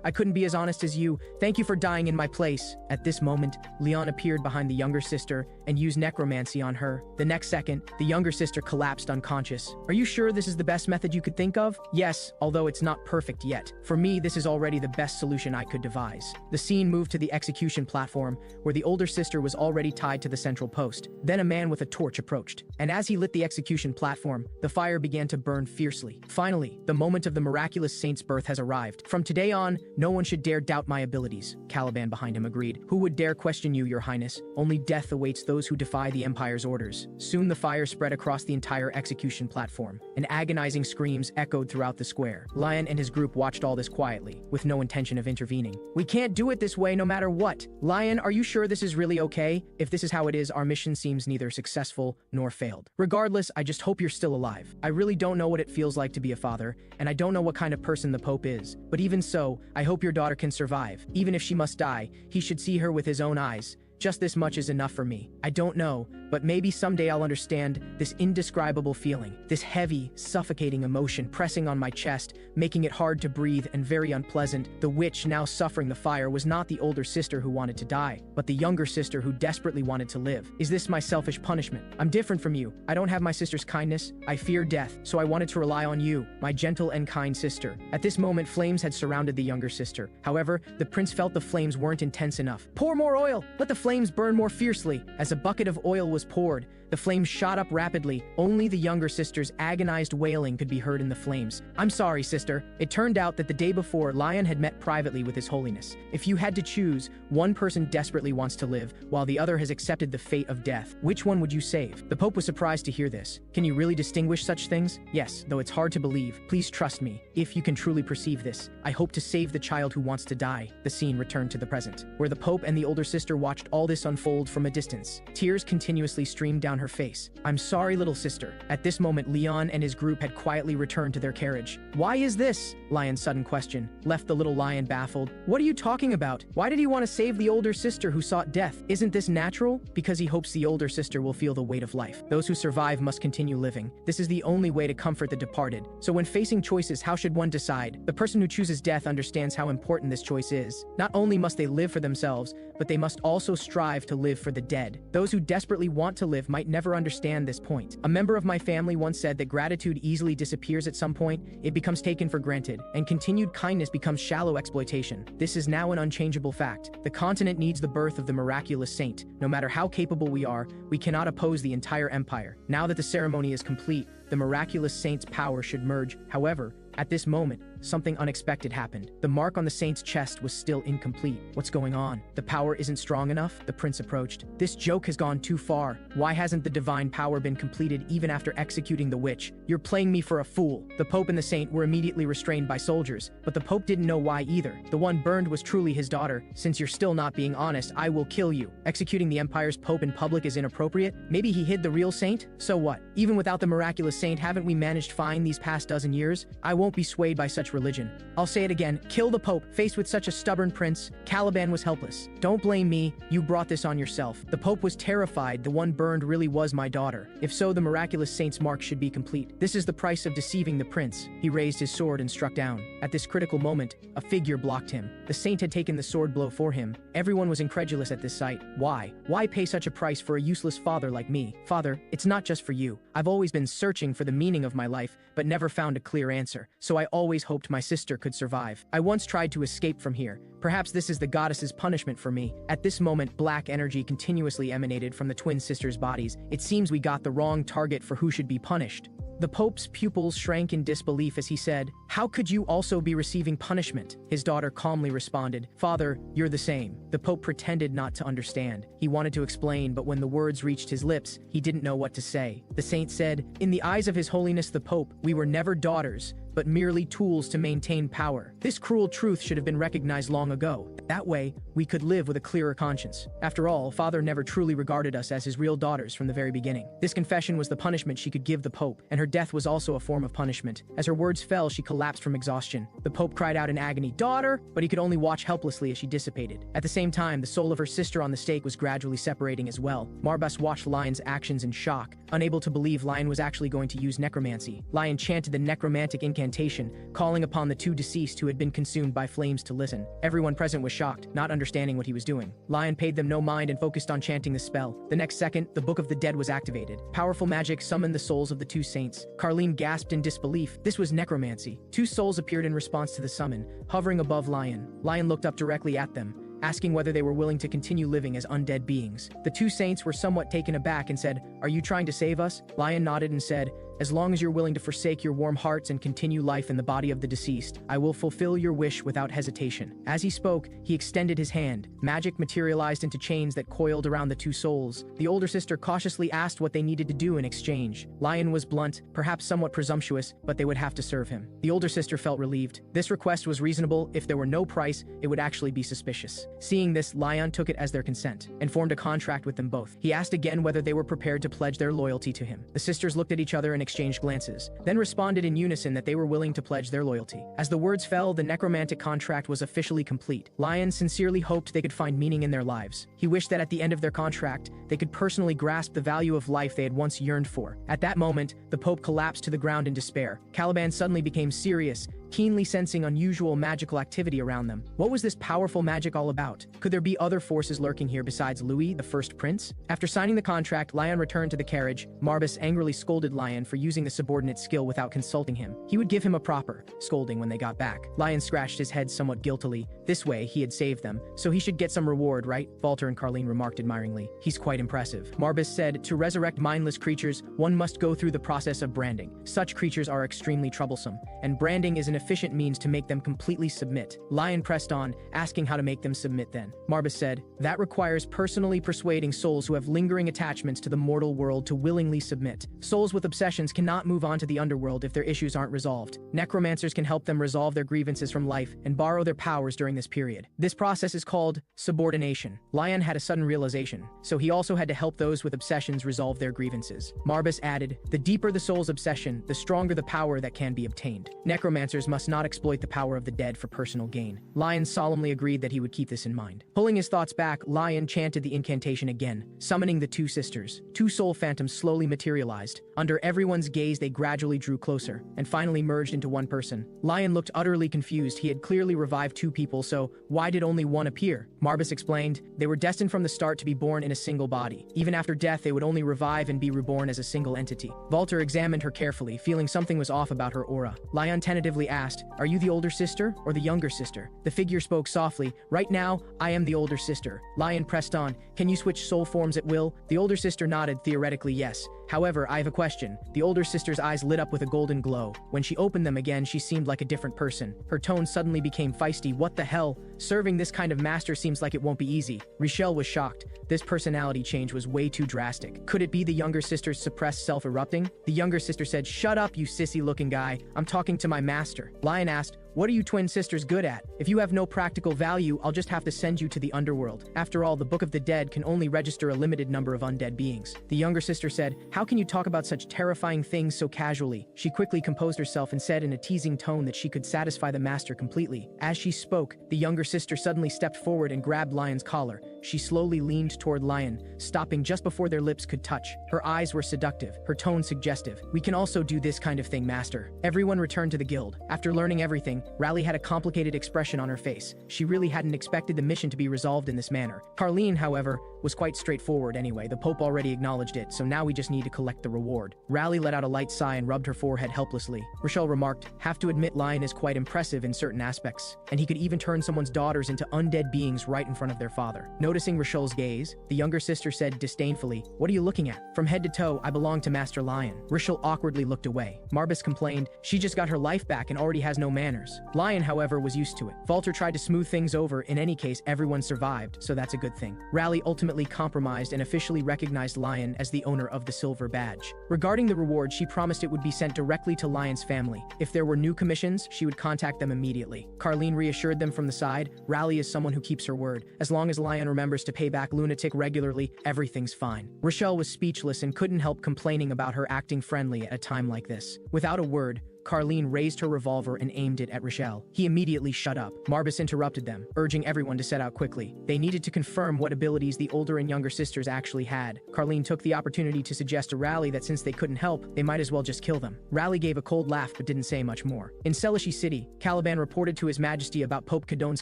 I couldn't be as honest as you. Thank you for dying in my place." At this moment, Leon appeared behind the younger sister and used necromancy on her. The next second, the younger sister collapsed unconscious. "Are you sure this is the best method you could think of?" "Yes, although it's not perfect yet. For me, this is already the best solution I could devise." The scene moved to the execution platform, where the older sister was already tied to the central post. Then a man with a torch approached, and as he lit the execution platform, the fire began to burn fiercely. Finally, the moment of the miraculous saint's birth has arrived. "From today on, no one should dare doubt my abilities," Caliban behind him agreed. "Who would dare question you, your highness? Only death awaits those who defy the Empire's orders." Soon the fire spread across the entire execution platform, and agonizing screams echoed throughout the square. Lion and his group watched all this quietly, with no intention of intervening. "We can't do it this way no matter what. Lion, are you sure this is really okay? If this is how it is, our mission seems neither successful nor failed. Regardless, I just hope you're still alive. I really don't know what it feels like to be a father, and I don't know what kind of person the Pope is. But even so, I hope your daughter can survive. Even if she must die, he should see her with his own eyes. Just this much is enough for me. I don't know, but maybe someday I'll understand this indescribable feeling, this heavy, suffocating emotion pressing on my chest, making it hard to breathe and very unpleasant. The witch now suffering the fire was not the older sister who wanted to die, but the younger sister who desperately wanted to live. Is this my selfish punishment? I'm different from you. I don't have my sister's kindness. I fear death, so I wanted to rely on you, my gentle and kind sister." At this moment, flames had surrounded the younger sister. However, the prince felt the flames weren't intense enough. "Pour more oil! Let the flames burn more fiercely." As a bucket of oil was poured, the flames shot up rapidly. Only the younger sister's agonized wailing could be heard in the flames. "I'm sorry, sister." It turned out that the day before, Lion had met privately with His Holiness. "If you had to choose, one person desperately wants to live, while the other has accepted the fate of death. Which one would you save?" The Pope was surprised to hear this. "Can you really distinguish such things?" "Yes, though it's hard to believe. Please trust me. If you can truly perceive this, I hope to save the child who wants to die." The scene returned to the present, where the Pope and the older sister watched all this unfold from a distance. Tears continuously streamed down her face. "I'm sorry, little sister." At this moment, Leon and his group had quietly returned to their carriage. "Why is this?" Lion's sudden question left the little lion baffled. "What are you talking about? Why did he want to save the older sister who sought death? Isn't this natural?" "Because he hopes the older sister will feel the weight of life. Those who survive must continue living. This is the only way to comfort the departed. So when facing choices, how should one decide? The person who chooses death understands how important this choice is. Not only must they live for themselves, but they must also strive to live for the dead. Those who desperately want to live might never understand this point. A member of my family once said that gratitude easily disappears at some point. It becomes taken for granted, and continued kindness becomes shallow exploitation. This is now an unchangeable fact. The continent needs the birth of the miraculous saint. No matter how capable we are, we cannot oppose the entire empire. Now that the ceremony is complete, the miraculous saint's power should merge. However, at this moment, something unexpected happened. The mark on the saint's chest was still incomplete. "What's going on? The power isn't strong enough?" The prince approached. "This joke has gone too far. Why hasn't the divine power been completed even after executing the witch? You're playing me for a fool." The Pope and the saint were immediately restrained by soldiers, but the Pope didn't know why either. "The one burned was truly his daughter. Since you're still not being honest, I will kill you. Executing the Empire's Pope in public is inappropriate. Maybe he hid the real saint? So what? Even without the miraculous saint, haven't we managed fine these past dozen years? I won't be swayed by such this religion. I'll say it again, kill the Pope. Faced with such a stubborn prince, Caliban was helpless. Don't blame me, you brought this on yourself. The Pope was terrified the one burned really was my daughter. If so, the miraculous saint's mark should be complete. This is the price of deceiving the prince. He raised his sword and struck down. At this critical moment, a figure blocked him. The saint had taken the sword blow for him. Everyone was incredulous at this sight. Why? Why pay such a price for a useless father like me? Father, it's not just for you. I've always been searching for the meaning of my life, but never found a clear answer, so I always hoped my sister could survive. I once tried to escape from here. Perhaps this is the goddess's punishment for me. At this moment, black energy continuously emanated from the twin sisters' bodies. It seems we got the wrong target for who should be punished. The Pope's pupils shrank in disbelief as he said, "How could you also be receiving punishment?" His daughter calmly responded, "Father, you're the same." The Pope pretended not to understand. He wanted to explain, but when the words reached his lips, he didn't know what to say. The saint said, "In the eyes of His Holiness the Pope, we were never daughters, but merely tools to maintain power. This cruel truth should have been recognized long ago. That way, we could live with a clearer conscience. After all, Father never truly regarded us as his real daughters from the very beginning." This confession was the punishment she could give the Pope, and her death was also a form of punishment. As her words fell, she collapsed from exhaustion. The Pope cried out in agony, "Daughter!" But he could only watch helplessly as she dissipated. At the same time, the soul of her sister on the stake was gradually separating as well. Marbas watched Lion's actions in shock, unable to believe Lion was actually going to use necromancy. Lion chanted the necromantic incantation, calling upon the two deceased who had been consumed by flames to listen. Everyone present was shocked, not understanding what he was doing. Lion paid them no mind and focused on chanting the spell. The next second, the Book of the Dead was activated. Powerful magic summoned the souls of the two saints. Carlene gasped in disbelief. This was necromancy. Two souls appeared in response to the summon, hovering above Lion. Lion looked up directly at them, asking whether they were willing to continue living as undead beings. The two saints were somewhat taken aback and said, "Are you trying to save us?" Lion nodded and said, "As long as you're willing to forsake your warm hearts and continue life in the body of the deceased, I will fulfill your wish without hesitation." As he spoke, he extended his hand. Magic materialized into chains that coiled around the two souls. The older sister cautiously asked what they needed to do in exchange. Lion was blunt, perhaps somewhat presumptuous, but they would have to serve him. The older sister felt relieved. This request was reasonable. If there were no price, it would actually be suspicious. Seeing this, Lion took it as their consent and formed a contract with them both. He asked again whether they were prepared to pledge their loyalty to him. The sisters looked at each other and exchanged glances, then responded in unison that they were willing to pledge their loyalty. As the words fell, the necromantic contract was officially complete. Lion sincerely hoped they could find meaning in their lives. He wished that at the end of their contract, they could personally grasp the value of life they had once yearned for. At that moment, the Pope collapsed to the ground in despair. Caliban suddenly became serious, keenly sensing unusual magical activity around them. What was this powerful magic all about? Could there be other forces lurking here besides Louis, the first prince? After signing the contract, Lion returned to the carriage. Marbas angrily scolded Lion for using the subordinate skill without consulting him. He would give him a proper scolding when they got back. Lion scratched his head somewhat guiltily. This way, he had saved them, so he should get some reward, right? Walter and Carlene remarked admiringly. He's quite impressive. Marbas said, to resurrect mindless creatures, one must go through the process of branding. Such creatures are extremely troublesome, and branding is an efficient means to make them completely submit. Lion pressed on, asking how to make them submit then. Marbas said, that requires personally persuading souls who have lingering attachments to the mortal world to willingly submit. Souls with obsessions cannot move on to the underworld if their issues aren't resolved. Necromancers can help them resolve their grievances from life and borrow their powers during this period. This process is called subordination. Lion had a sudden realization, so he also had to help those with obsessions resolve their grievances. Marbas added, the deeper the soul's obsession, the stronger the power that can be obtained. Necromancers must not exploit the power of the dead for personal gain. Lion solemnly agreed that he would keep this in mind. Pulling his thoughts back, Lion chanted the incantation again, summoning the two sisters. Two soul phantoms slowly materialized. Under everyone's gaze, they gradually drew closer, and finally merged into one person. Lion looked utterly confused. He had clearly revived two people, so why did only one appear? Marbas explained, they were destined from the start to be born in a single body. Even after death, they would only revive and be reborn as a single entity. Walter examined her carefully, feeling something was off about her aura. Lion tentatively asked, are you the older sister or the younger sister? The figure spoke softly, right now, I am the older sister. Lion pressed on, can you switch soul forms at will? The older sister nodded, theoretically yes. However, I have a question. The older sister's eyes lit up with a golden glow. When she opened them again, she seemed like a different person. Her tone suddenly became feisty. What the hell? Serving this kind of master seems like it won't be easy. Richelle was shocked. This personality change was way too drastic. Could it be the younger sister's suppressed self erupting? The younger sister said, shut up, you sissy-looking guy. I'm talking to my master. Lion asked, "What are you twin sisters good at? If you have no practical value, I'll just have to send you to the underworld. After all, the Book of the Dead can only register a limited number of undead beings." The younger sister said, "How can you talk about such terrifying things so casually?" She quickly composed herself and said in a teasing tone that she could satisfy the master completely. As she spoke, the younger sister suddenly stepped forward and grabbed Lion's collar. She slowly leaned toward Lion, stopping just before their lips could touch. Her eyes were seductive, her tone suggestive. "We can also do this kind of thing, master." Everyone returned to the guild. After learning everything, Raleigh had a complicated expression on her face. She really hadn't expected the mission to be resolved in this manner. Carleen, however, was quite straightforward anyway. The Pope already acknowledged it, so now we just need to collect the reward. Raleigh let out a light sigh and rubbed her forehead helplessly. Rochelle remarked, "Have to admit Lion is quite impressive in certain aspects, and he could even turn someone's daughters into undead beings right in front of their father." Noticing Rochelle's gaze, the younger sister said disdainfully, "What are you looking at? From head to toe, I belong to Master Lion." Rochelle awkwardly looked away. Marbus complained, "She just got her life back and already has no manners." Lion, however, was used to it. Walter tried to smooth things over. In any case, everyone survived, so that's a good thing. Raleigh ultimately compromised and officially recognized Lion as the owner of the silver badge. Regarding the reward, she promised it would be sent directly to Lion's family. If there were new commissions, she would contact them immediately. Carleen reassured them from the side, Raleigh is someone who keeps her word. As long as Lion remembers to pay back Lunatic regularly, everything's fine. Rochelle was speechless and couldn't help complaining about her acting friendly at a time like this. Without a word, Carleen raised her revolver and aimed it at Rochelle. He immediately shut up. Marbus interrupted them, urging everyone to set out quickly. They needed to confirm what abilities the older and younger sisters actually had. Carleen took the opportunity to suggest to Raleigh that since they couldn't help, they might as well just kill them. Raleigh gave a cold laugh but didn't say much more. In Celici City, Caliban reported to His Majesty about Pope Cadon's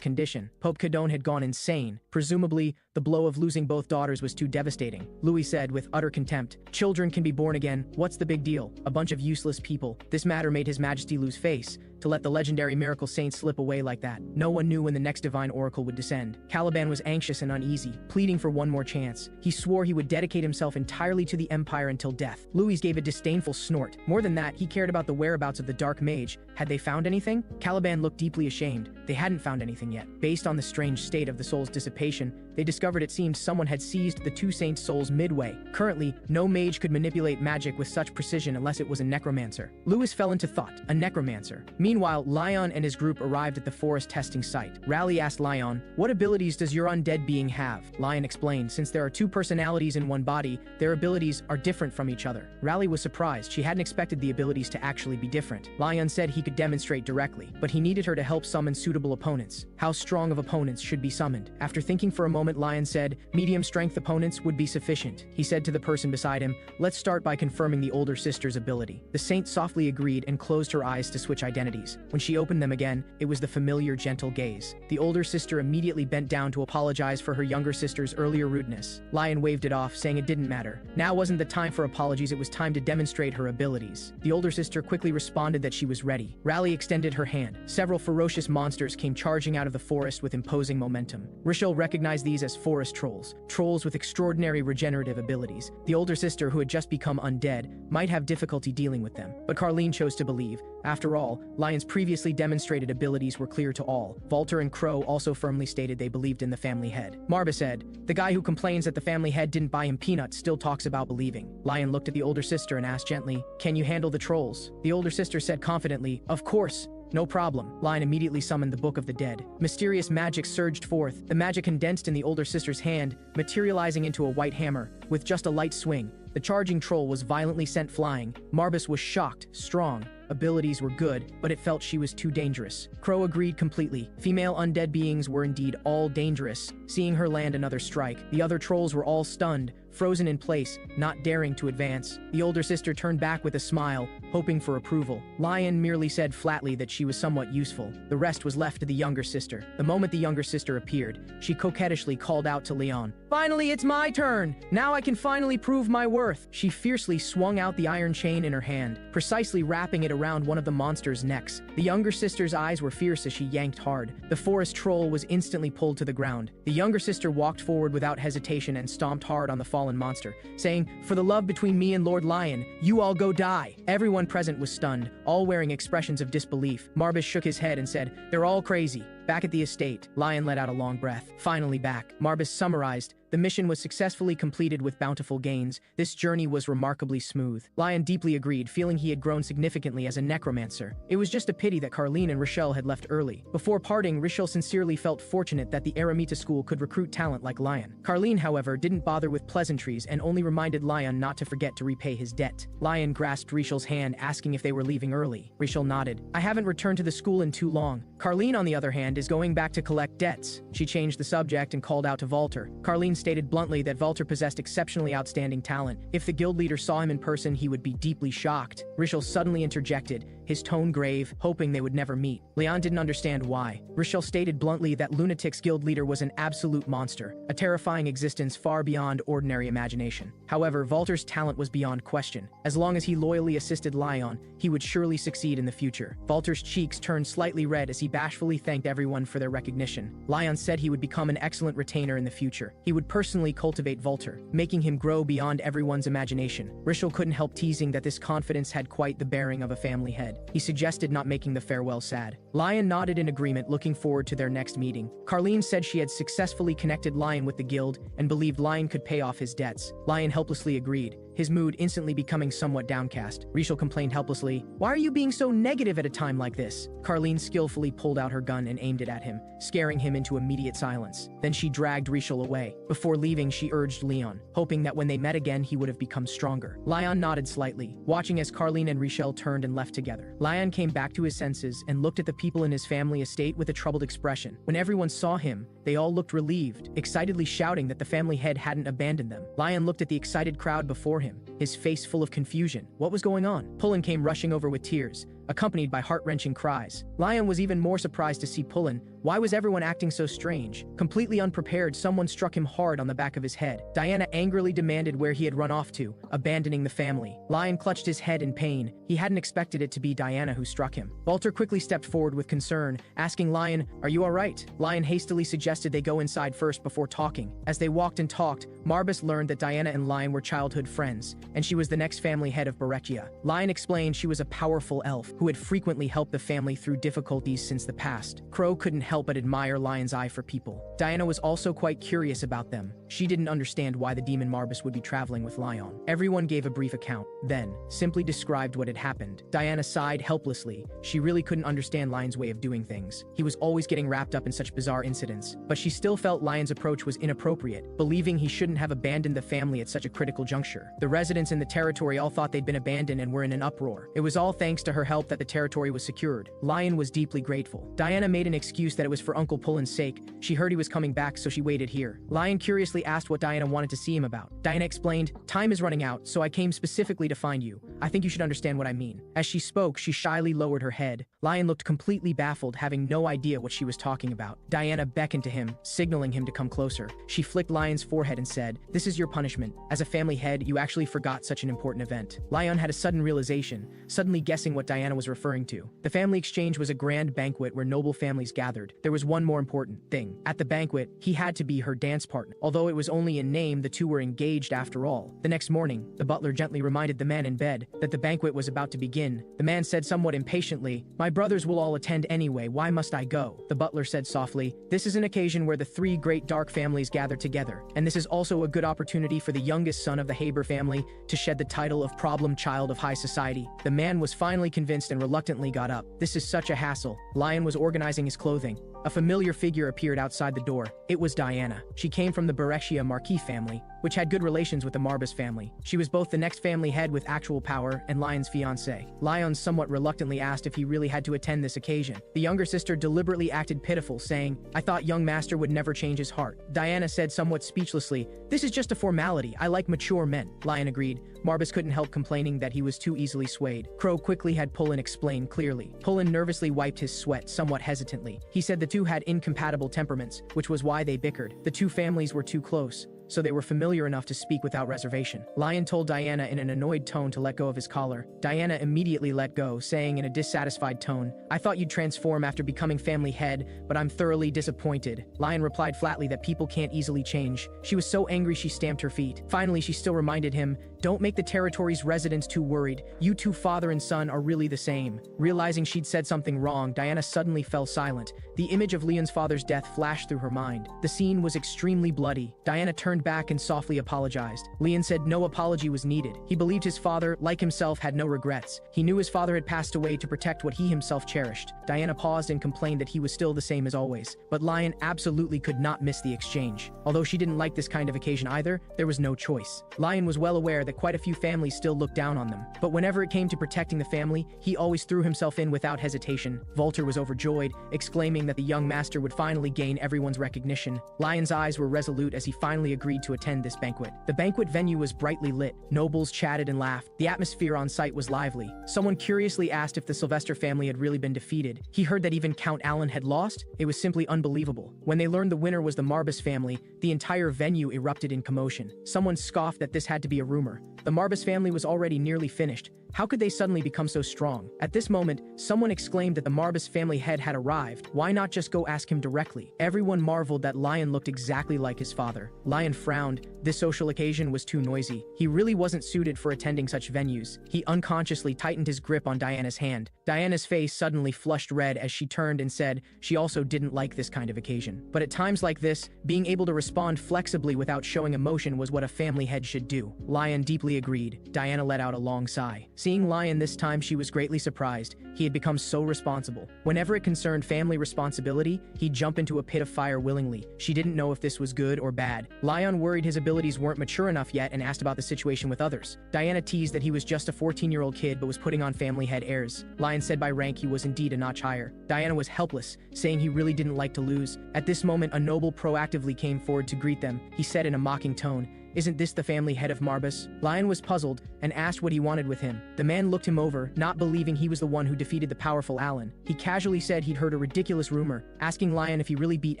condition. Pope Cadon had gone insane. Presumably, the blow of losing both daughters was too devastating. Louis said with utter contempt, "Children can be born again. What's the big deal? A bunch of useless people." This matter made His Majesty lose face. To let the legendary miracle saint slip away like that. No one knew when the next divine oracle would descend. Caliban was anxious and uneasy, pleading for one more chance. He swore he would dedicate himself entirely to the Empire until death. Louis gave a disdainful snort. More than that, he cared about the whereabouts of the Dark Mage. Had they found anything? Caliban looked deeply ashamed. They hadn't found anything yet. Based on the strange state of the soul's dissipation, they discovered it seemed someone had seized the two saints' souls midway. Currently, no mage could manipulate magic with such precision unless it was a necromancer. Louis fell into thought. A necromancer. Meanwhile, Lion and his group arrived at the forest testing site. Raleigh asked Lion, "What abilities does your undead being have?" Lion explained, "Since there are two personalities in one body, their abilities are different from each other." Raleigh was surprised. She hadn't expected the abilities to actually be different. Lion said he could demonstrate directly, but he needed her to help summon suitable opponents. How strong of opponents should be summoned? After thinking for a moment, Lion said, "Medium strength opponents would be sufficient." He said to the person beside him, "Let's start by confirming the older sister's ability." The saint softly agreed and closed her eyes to switch identities. When she opened them again, it was the familiar gentle gaze. The older sister immediately bent down to apologize for her younger sister's earlier rudeness. Lion waved it off, saying it didn't matter. Now wasn't the time for apologies, it was time to demonstrate her abilities. The older sister quickly responded that she was ready. Raleigh extended her hand. Several ferocious monsters came charging out of the forest with imposing momentum. Rochelle recognized these as forest trolls. Trolls with extraordinary regenerative abilities. The older sister, who had just become undead, might have difficulty dealing with them. But Carleen chose to believe. After all, Lion's previously demonstrated abilities were clear to all. Walter and Crow also firmly stated they believed in the family head. Marbus said, "The guy who complains that the family head didn't buy him peanuts still talks about believing." Lion looked at the older sister and asked gently, "Can you handle the trolls?" The older sister said confidently, "Of course. No problem." Lion immediately summoned the Book of the Dead. Mysterious magic surged forth. The magic condensed in the older sister's hand, materializing into a white hammer. With just a light swing, the charging troll was violently sent flying. Marbus was shocked. Strong abilities were good, but it felt she was too dangerous. Crow agreed completely. Female undead beings were indeed all dangerous. Seeing her land another strike, the other trolls were all stunned, frozen in place, not daring to advance. The older sister turned back with a smile, hoping for approval. Lion merely said flatly that she was somewhat useful. The rest was left to the younger sister. The moment the younger sister appeared, she coquettishly called out to Leon, "Finally, it's my turn! Now I can finally prove my worth!" She fiercely swung out the iron chain in her hand, precisely wrapping it around one of the monster's necks. The younger sister's eyes were fierce as she yanked hard. The forest troll was instantly pulled to the ground. The younger sister walked forward without hesitation and stomped hard on the fallen monster, saying, "For the love between me and Lord Lion, you all go die." Everyone present was stunned, all wearing expressions of disbelief. Marbus shook his head and said, "They're all crazy." Back at the estate, Lion let out a long breath. Finally back. Marbus summarized, the mission was successfully completed with bountiful gains. This journey was remarkably smooth. Lion deeply agreed, feeling he had grown significantly as a necromancer. It was just a pity that Carlene and Rochelle had left early. Before parting, Rochelle sincerely felt fortunate that the Eremita school could recruit talent like Lion. Carlene, however, didn't bother with pleasantries and only reminded Lion not to forget to repay his debt. Lion grasped Rochelle's hand, asking if they were leaving early. Rochelle nodded. I haven't returned to the school in too long. Carlene, on the other hand, is going back to collect debts. She changed the subject and called out to Walter. Carlene stated bluntly that Walter possessed exceptionally outstanding talent. If the guild leader saw him in person, he would be deeply shocked. Rochelle suddenly interjected, his tone grave, hoping they would never meet. Leon didn't understand why. Rochelle stated bluntly that Lunatic's guild leader was an absolute monster, a terrifying existence far beyond ordinary imagination. However, Walter's talent was beyond question. As long as he loyally assisted Lion, he would surely succeed in the future. Walter's cheeks turned slightly red as he bashfully thanked everyone for their recognition. Lion said he would become an excellent retainer in the future. He would personally cultivate Walter, making him grow beyond everyone's imagination. Rochelle couldn't help teasing that this confidence had quite the bearing of a family head. He suggested not making the farewell sad. Lion nodded in agreement, looking forward to their next meeting. Carlene said she had successfully connected Lion with the guild and believed Lion could pay off his debts. Lion helplessly agreed, his mood instantly becoming somewhat downcast. Rochelle complained helplessly, why are you being so negative at a time like this? Carlene skillfully pulled out her gun and aimed it at him, scaring him into immediate silence. Then she dragged Rochelle away. Before leaving, she urged Leon, hoping that when they met again he would have become stronger. Lion nodded slightly, watching as Carlene and Rochelle turned and left together. Lion came back to his senses and looked at the people in his family estate with a troubled expression. When everyone saw him, they all looked relieved, excitedly shouting that the family head hadn't abandoned them. Lion looked at the excited crowd before him, his face full of confusion. What was going on? Pullen came rushing over with tears, accompanied by heart-wrenching cries. Lion was even more surprised to see Pullen. Why was everyone acting so strange? Completely unprepared, someone struck him hard on the back of his head. Diana angrily demanded where he had run off to, abandoning the family. Lion clutched his head in pain. He hadn't expected it to be Diana who struck him. Walter quickly stepped forward with concern, asking Lion, are you alright? Lion hastily suggested they go inside first before talking. As they walked and talked, Marbus learned that Diana and Lion were childhood friends, and she was the next family head of Berechia. Lion explained she was a powerful elf who had frequently helped the family through difficulties since the past. Crow couldn't help but admire Lion's eye for people. Diana was also quite curious about them. She didn't understand why the demon Marbus would be traveling with Lion. Everyone gave a brief account, then simply described what had happened. Diana sighed helplessly. She really couldn't understand Lion's way of doing things. He was always getting wrapped up in such bizarre incidents, but she still felt Lion's approach was inappropriate, believing he shouldn't have abandoned the family at such a critical juncture. The residents in the territory all thought they'd been abandoned and were in an uproar. It was all thanks to her help that the territory was secured. Lion was deeply grateful. Diana made an excuse that it was for Uncle Pullen's sake. She heard he was coming back, so she waited here. Lion curiously asked what Diana wanted to see him about. Diana explained, time is running out, so I came specifically to find you. I think you should understand what I mean. As she spoke, she shyly lowered her head. Lion looked completely baffled, having no idea what she was talking about. Diana beckoned to him, signaling him to come closer. She flicked Lion's forehead and said, this is your punishment. As a family head, you actually forgot such an important event. Lion had a sudden realization, suddenly guessing what Diana was referring to. The family exchange was a grand banquet where noble families gathered. There was one more important thing. At the banquet, he had to be her dance partner. Although it was only in name, the two were engaged after all. The next morning, the butler gently reminded the man in bed that the banquet was about to begin. The man said somewhat impatiently, my brothers will all attend anyway, why must I go? The butler said softly, this is an occasion where the three great dark families gather together, and this is also a good opportunity for the youngest son of the Haber family to shed the title of problem child of high society. The man was finally convinced and reluctantly got up. This is such a hassle. Lion was organizing his clothing. A familiar figure appeared outside the door. It was Diana. She came from the Berechia Marquis family, which had good relations with the Marbus family. She was both the next family head with actual power and Lion's fiancée. Lion somewhat reluctantly asked if he really had to attend this occasion. The younger sister deliberately acted pitiful, saying, I thought young master would never change his heart. Diana said somewhat speechlessly, this is just a formality. I like mature men. Lion agreed. Marbus couldn't help complaining that he was too easily swayed. Crow quickly had Pullen explain clearly. Pullen nervously wiped his sweat somewhat hesitantly. He said the two had incompatible temperaments, which was why they bickered. The two families were too close, so they were familiar enough to speak without reservation. Lion told Diana in an annoyed tone to let go of his collar. Diana immediately let go, saying in a dissatisfied tone, "I thought you'd transform after becoming family head, but I'm thoroughly disappointed." Lion replied flatly that people can't easily change. She was so angry she stamped her feet. Finally, she still reminded him, "Don't make the territory's residents too worried. You two, father and son, are really the same." Realizing she'd said something wrong, Diana suddenly fell silent. The image of Leon's father's death flashed through her mind. The scene was extremely bloody. Diana turned back and softly apologized. Leon said no apology was needed. He believed his father, like himself, had no regrets. He knew his father had passed away to protect what he himself cherished. Diana paused and complained that he was still the same as always. But Lion absolutely could not miss the exchange. Although she didn't like this kind of occasion either, there was no choice. Lion was well aware that quite a few families still looked down on them. But whenever it came to protecting the family, he always threw himself in without hesitation. Volter was overjoyed, exclaiming that the young master would finally gain everyone's recognition. Lion's eyes were resolute as he finally agreed to attend this banquet. The banquet venue was brightly lit. Nobles chatted and laughed. The atmosphere on site was lively. Someone curiously asked if the Sylvester family had really been defeated. He heard that even Count Alan had lost. It was simply unbelievable. When they learned the winner was the Marbus family, the entire venue erupted in commotion. Someone scoffed that this had to be a rumor. The Marbus family was already nearly finished. How could they suddenly become so strong? At this moment, someone exclaimed that the Marbus family head had arrived. Why not just go ask him directly? Everyone marveled that Lion looked exactly like his father. Lion frowned. This social occasion was too noisy. He really wasn't suited for attending such venues. He unconsciously tightened his grip on Diana's hand. Diana's face suddenly flushed red as she turned and said she also didn't like this kind of occasion. But at times like this, being able to respond flexibly without showing emotion was what a family head should do. Lion deeply agreed. Diana let out a long sigh. Seeing Lion this time, she was greatly surprised. He had become so responsible. Whenever it concerned family responsibility, he'd jump into a pit of fire willingly. She didn't know if this was good or bad. Lion worried his abilities weren't mature enough yet and asked about the situation with others. Diana teased that he was just a 14-year-old kid but was putting on family head airs. Lion said by rank he was indeed a notch higher. Diana was helpless, saying he really didn't like to lose. At this moment, a noble proactively came forward to greet them. He said in a mocking tone, "Isn't this the family head of Marbus?" Lion was puzzled and asked what he wanted with him. The man looked him over, not believing he was the one who defeated the powerful Alan. He casually said he'd heard a ridiculous rumor, asking Lion if he really beat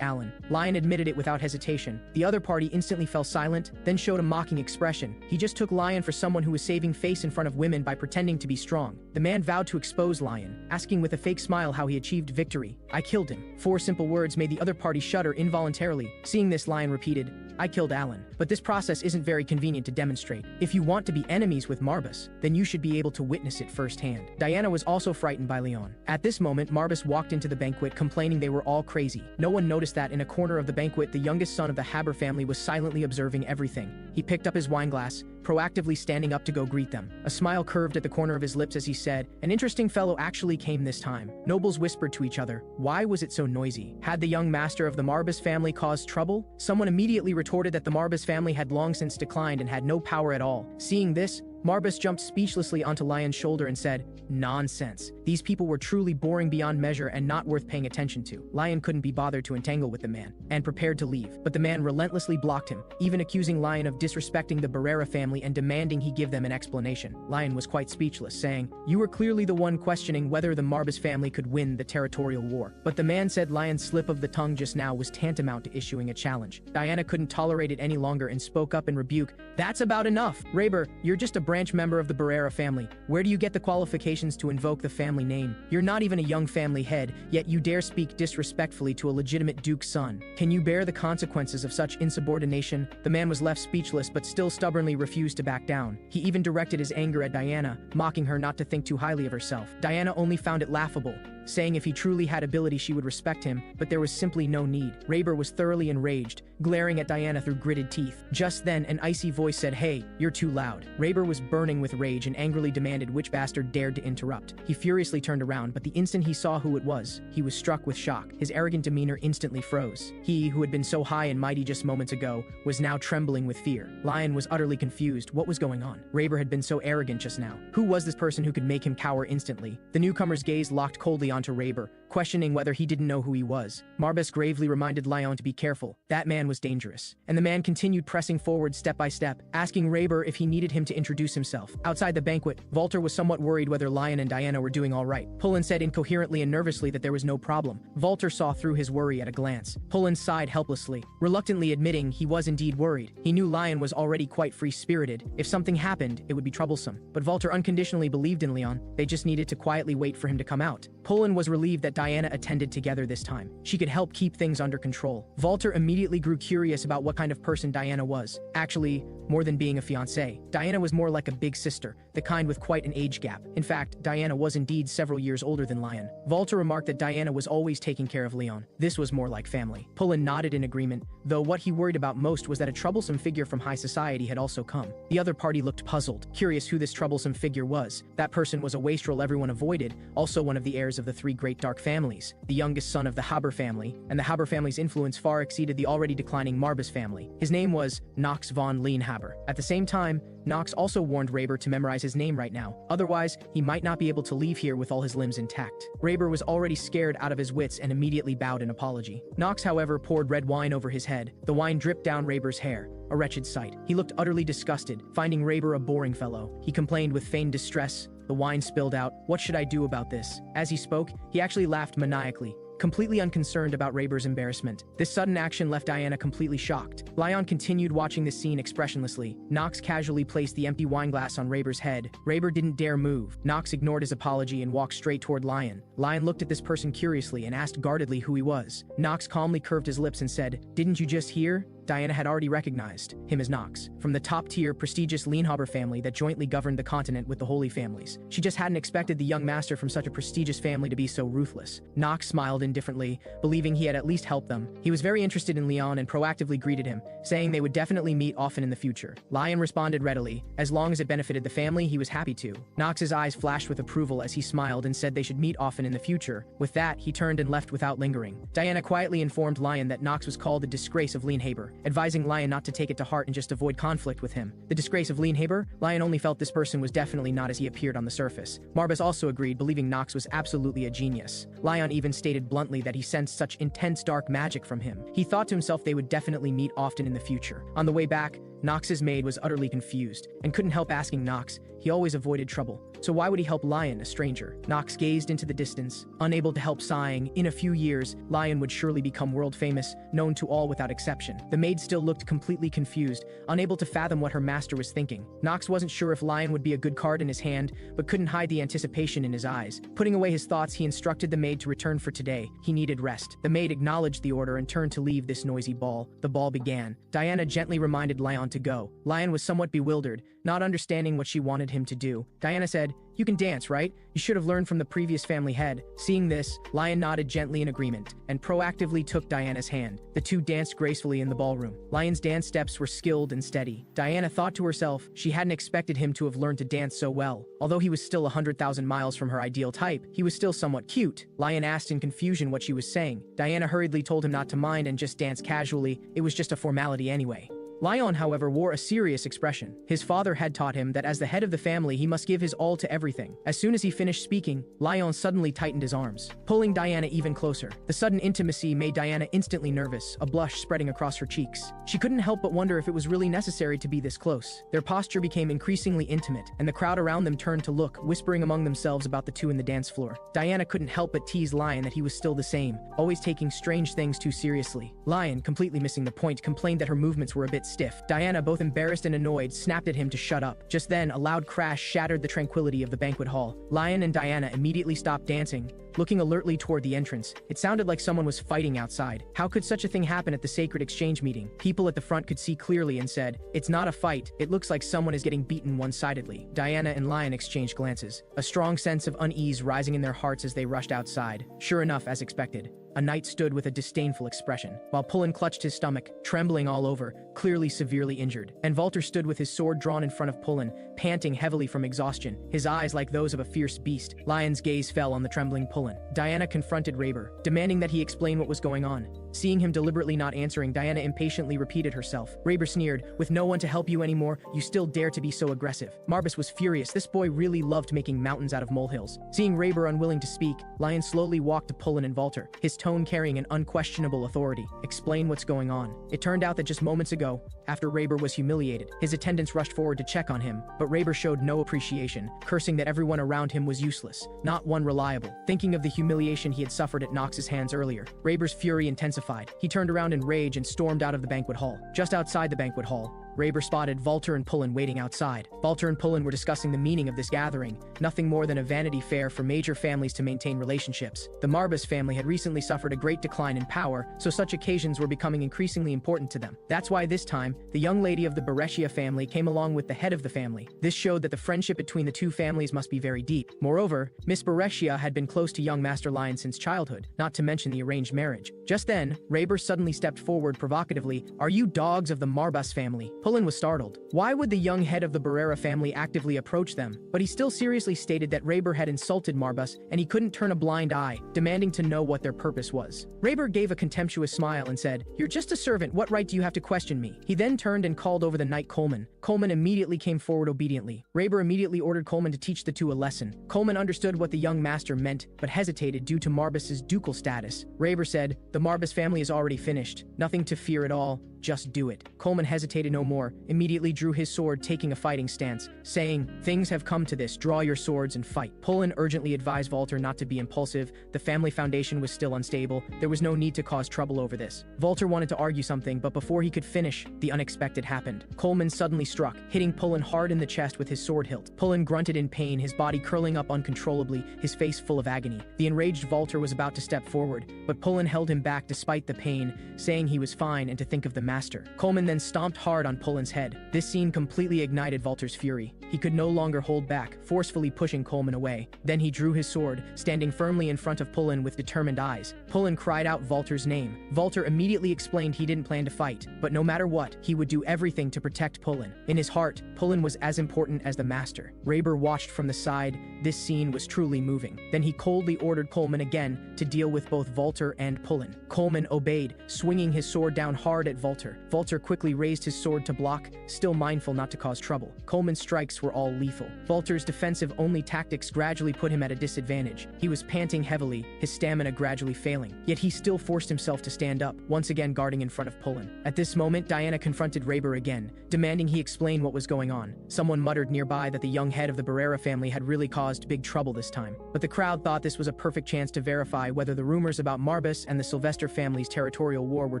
Alan. Lion admitted it without hesitation. The other party instantly fell silent, then showed a mocking expression. He just took Lion for someone who was saving face in front of women by pretending to be strong. The man vowed to expose Lion, asking with a fake smile how he achieved victory. "I killed him." 4 simple words made the other party shudder involuntarily. Seeing this, Lion repeated, "I killed Alan." But this process isn't very convenient to demonstrate. If you want to be enemies with Marbus, then you should be able to witness it firsthand. Diana was also frightened by Leon. At this moment, Marbus walked into the banquet complaining they were all crazy. No one noticed that in a corner of the banquet, the youngest son of the Haber family was silently observing everything. He picked up his wineglass, proactively standing up to go greet them. A smile curved at the corner of his lips as he said, "An interesting fellow actually came this time." Nobles whispered to each other, "Why was it so noisy? Had the young master of the Marbus family caused trouble?" Someone immediately retorted that the Marbus family had long since declined and had no power at all. Seeing this, Marbus jumped speechlessly onto Lion's shoulder and said, "Nonsense. These people were truly boring beyond measure and not worth paying attention to." Lion couldn't be bothered to entangle with the man, and prepared to leave. But the man relentlessly blocked him, even accusing Lion of disrespecting the Barrera family and demanding he give them an explanation. Lion was quite speechless, saying, "You were clearly the one questioning whether the Marbus family could win the territorial war." But the man said Lion's slip of the tongue just now was tantamount to issuing a challenge. Diana couldn't tolerate it any longer and spoke up in rebuke. "That's about enough. Raber, you're just a branch member of the Barrera family. Where do you get the qualifications to invoke the family name? You're not even a young family head, yet you dare speak disrespectfully to a legitimate duke's son. Can you bear the consequences of such insubordination?" The man was left speechless but still stubbornly refused to back down. He even directed his anger at Diana, mocking her not to think too highly of herself. Diana only found it laughable, saying if he truly had ability she would respect him, but there was simply no need. Raber was thoroughly enraged, glaring at Diana through gritted teeth. Just then, an icy voice said, "Hey, you're too loud." Raber was burning with rage and angrily demanded which bastard dared to interrupt. He furiously turned around, but the instant he saw who it was, he was struck with shock. His arrogant demeanor instantly froze. He, who had been so high and mighty just moments ago, was now trembling with fear. Lion was utterly confused. What was going on? Raber had been so arrogant just now. Who was this person who could make him cower instantly? The newcomer's gaze locked coldly onto Raber, questioning whether he didn't know who he was. Marbas gravely reminded Lyon to be careful. That man was dangerous. And the man continued pressing forward step by step, asking Raber if he needed him to introduce himself. Outside the banquet, Walter was somewhat worried whether Lyon and Diana were doing all right. Pullen said incoherently and nervously that there was no problem. Walter saw through his worry at a glance. Pullen sighed helplessly, reluctantly admitting he was indeed worried. He knew Lyon was already quite free-spirited. If something happened, it would be troublesome. But Walter unconditionally believed in Leon. They just needed to quietly wait for him to come out. Pullen was relieved that Diana attended together this time. She could help keep things under control. Walter immediately grew curious about what kind of person Diana was. Actually, more than being a fiancée, Diana was more like a big sister, the kind with quite an age gap. In fact, Diana was indeed several years older than Lyon. Walter remarked that Diana was always taking care of Leon. This was more like family. Pullen nodded in agreement, though what he worried about most was that a troublesome figure from high society had also come. The other party looked puzzled, curious who this troublesome figure was. That person was a wastrel everyone avoided, also one of the heirs of the three great dark families, the youngest son of the Haber family, and the Haber family's influence far exceeded the already declining Marbas family. His name was Knox von Leonhaber. At the same time, Knox also warned Raber to memorize his name right now, otherwise he might not be able to leave here with all his limbs intact. Raber was already scared out of his wits and immediately bowed in apology. Knox, however, poured red wine over his head. The wine dripped down Raber's hair, a wretched sight. He looked utterly disgusted, finding Raber a boring fellow. He complained with feigned distress. The wine spilled out. What should I do about this? As he spoke, he actually laughed maniacally, completely unconcerned about Raber's embarrassment. This sudden action left Diana completely shocked. Lyon continued watching this scene expressionlessly. Knox casually placed the empty wineglass on Raber's head. Raber didn't dare move. Knox ignored his apology and walked straight toward Lyon. Lyon looked at this person curiously and asked guardedly who he was. Knox calmly curved his lips and said, "Didn't you just hear?" Diana had already recognized him as Knox, from the top-tier, prestigious Leonhaber family that jointly governed the continent with the Holy Families. She just hadn't expected the young master from such a prestigious family to be so ruthless. Knox smiled indifferently, believing he had at least helped them. He was very interested in Leon and proactively greeted him, saying they would definitely meet often in the future. Lyon responded readily. As long as it benefited the family, he was happy to. Knox's eyes flashed with approval as he smiled and said they should meet often in the future. With that, he turned and left without lingering. Diana quietly informed Lyon that Knox was called the disgrace of Leonhaber, advising Lyon not to take it to heart and just avoid conflict with him. The disgrace of Leonhaber? Lyon only felt this person was definitely not as he appeared on the surface. Marbas also agreed, believing Knox was absolutely a genius. Lyon even stated bluntly that he sensed such intense dark magic from him. He thought to himself they would definitely meet often in the future. On the way back, Knox's maid was utterly confused and couldn't help asking Knox. He always avoided trouble, so why would he help Lyon, a stranger? Knox gazed into the distance, unable to help sighing. In a few years, Lyon would surely become world famous, known to all without exception. The maid still looked completely confused, unable to fathom what her master was thinking. Knox wasn't sure if Lyon would be a good card in his hand, but couldn't hide the anticipation in his eyes. Putting away his thoughts, he instructed the maid to return for today. He needed rest. The maid acknowledged the order and turned to leave this noisy ball. The ball began. Diana gently reminded Lyon to go. Lyon was somewhat bewildered, not understanding what she wanted him to do. Diana said, "You can dance, right? You should have learned from the previous family head." Seeing this, Lyon nodded gently in agreement and proactively took Diana's hand. The two danced gracefully in the ballroom. Lyon's dance steps were skilled and steady. Diana thought to herself she hadn't expected him to have learned to dance so well. Although he was still 100,000 miles from her ideal type, he was still somewhat cute. Lyon asked in confusion what she was saying. Diana hurriedly told him not to mind and just dance casually. It was just a formality anyway. Lyon, however, wore a serious expression. His father had taught him that as the head of the family, he must give his all to everything. As soon as he finished speaking, Lyon suddenly tightened his arms, pulling Diana even closer. The sudden intimacy made Diana instantly nervous, a blush spreading across her cheeks. She couldn't help but wonder if it was really necessary to be this close. Their posture became increasingly intimate, and the crowd around them turned to look, whispering among themselves about the two in the dance floor. Diana couldn't help but tease Lyon that he was still the same, always taking strange things too seriously. Lyon, completely missing the point, complained that her movements were a bit stiff. Diana, both embarrassed and annoyed, snapped at him to shut up. Just then, a loud crash shattered the tranquility of the banquet hall. Lyon and Diana immediately stopped dancing, looking alertly toward the entrance. It sounded like someone was fighting outside. How could such a thing happen at the sacred exchange meeting? People at the front could see clearly and said, "It's not a fight. It looks like someone is getting beaten one-sidedly." Diana and Lyon exchanged glances, a strong sense of unease rising in their hearts as they rushed outside. Sure enough, as expected, a knight stood with a disdainful expression, while Pullen clutched his stomach, trembling all over, clearly severely injured. And Walter stood with his sword drawn in front of Pullen, panting heavily from exhaustion, his eyes like those of a fierce beast. Lyon's gaze fell on the trembling Pullen. Diana confronted Raber, demanding that he explain what was going on. Seeing him deliberately not answering, Diana impatiently repeated herself. Raber sneered, "With no one to help you anymore, you still dare to be so aggressive." Marbus was furious. This boy really loved making mountains out of molehills. Seeing Raber unwilling to speak, Lion slowly walked to Pullen and Walter, his tone carrying an unquestionable authority. "Explain what's going on." It turned out that just moments ago, after Raber was humiliated, his attendants rushed forward to check on him, but Raber showed no appreciation, cursing that everyone around him was useless, not one reliable. Thinking of the humiliation he had suffered at Nox's hands earlier, Raber's fury intensified. He turned around in rage and stormed out of the banquet hall. Just outside the banquet hall, Raber spotted Walter and Pullen waiting outside. Walter and Pullen were discussing the meaning of this gathering, nothing more than a vanity fair for major families to maintain relationships. The Marbus family had recently suffered a great decline in power, so such occasions were becoming increasingly important to them. That's why this time, the young lady of the Bereshia family came along with the head of the family. This showed that the friendship between the two families must be very deep. Moreover, Miss Bereshia had been close to young Master Lion since childhood, not to mention the arranged marriage. Just then, Raber suddenly stepped forward provocatively. "Are you dogs of the Marbus family?" Pullen was startled. Why would the young head of the Barrera family actively approach them? But he still seriously stated that Raber had insulted Marbus, and he couldn't turn a blind eye, demanding to know what their purpose was. Raber gave a contemptuous smile and said, "You're just a servant, what right do you have to question me?" He then turned and called over the knight Coleman. Coleman immediately came forward obediently. Raber immediately ordered Coleman to teach the two a lesson. Coleman understood what the young master meant, but hesitated due to Marbus's ducal status. Raber said, "The Marbus family is already finished. Nothing to fear at all. Just do it." Coleman hesitated no more, immediately drew his sword, taking a fighting stance, saying, "Things have come to this, draw your swords and fight." Pullen urgently advised Walter not to be impulsive. The family foundation was still unstable. There was no need to cause trouble over this. Walter wanted to argue something, but before he could finish, the unexpected happened. Coleman suddenly struck, hitting Pullen hard in the chest with his sword hilt. Pullen grunted in pain, his body curling up uncontrollably, his face full of agony. The enraged Walter was about to step forward, but Pullen held him back despite the pain, saying he was fine and to think of the master. Coleman then stomped hard on Pullen's head. This scene completely ignited Walter's fury. He could no longer hold back, forcefully pushing Coleman away. Then he drew his sword, standing firmly in front of Pullen with determined eyes. Pullen cried out Walter's name. Walter immediately explained he didn't plan to fight, but no matter what, he would do everything to protect Pullen. In his heart, Pullen was as important as the master. Raber watched from the side. This scene was truly moving. Then he coldly ordered Coleman again to deal with both Walter and Pullen. Coleman obeyed, swinging his sword down hard at Walter. Walter quickly raised his sword to block, still mindful not to cause trouble. Coleman's strikes were all lethal. Walter's defensive-only tactics gradually put him at a disadvantage. He was panting heavily, his stamina gradually failing. Yet he still forced himself to stand up, once again guarding in front of Pullen. At this moment, Diana confronted Raber again, demanding he explain what was going on. Someone muttered nearby that the young head of the Barrera family had really caused big trouble this time. But the crowd thought this was a perfect chance to verify whether the rumors about Marbus and the Sylvester family's territorial war were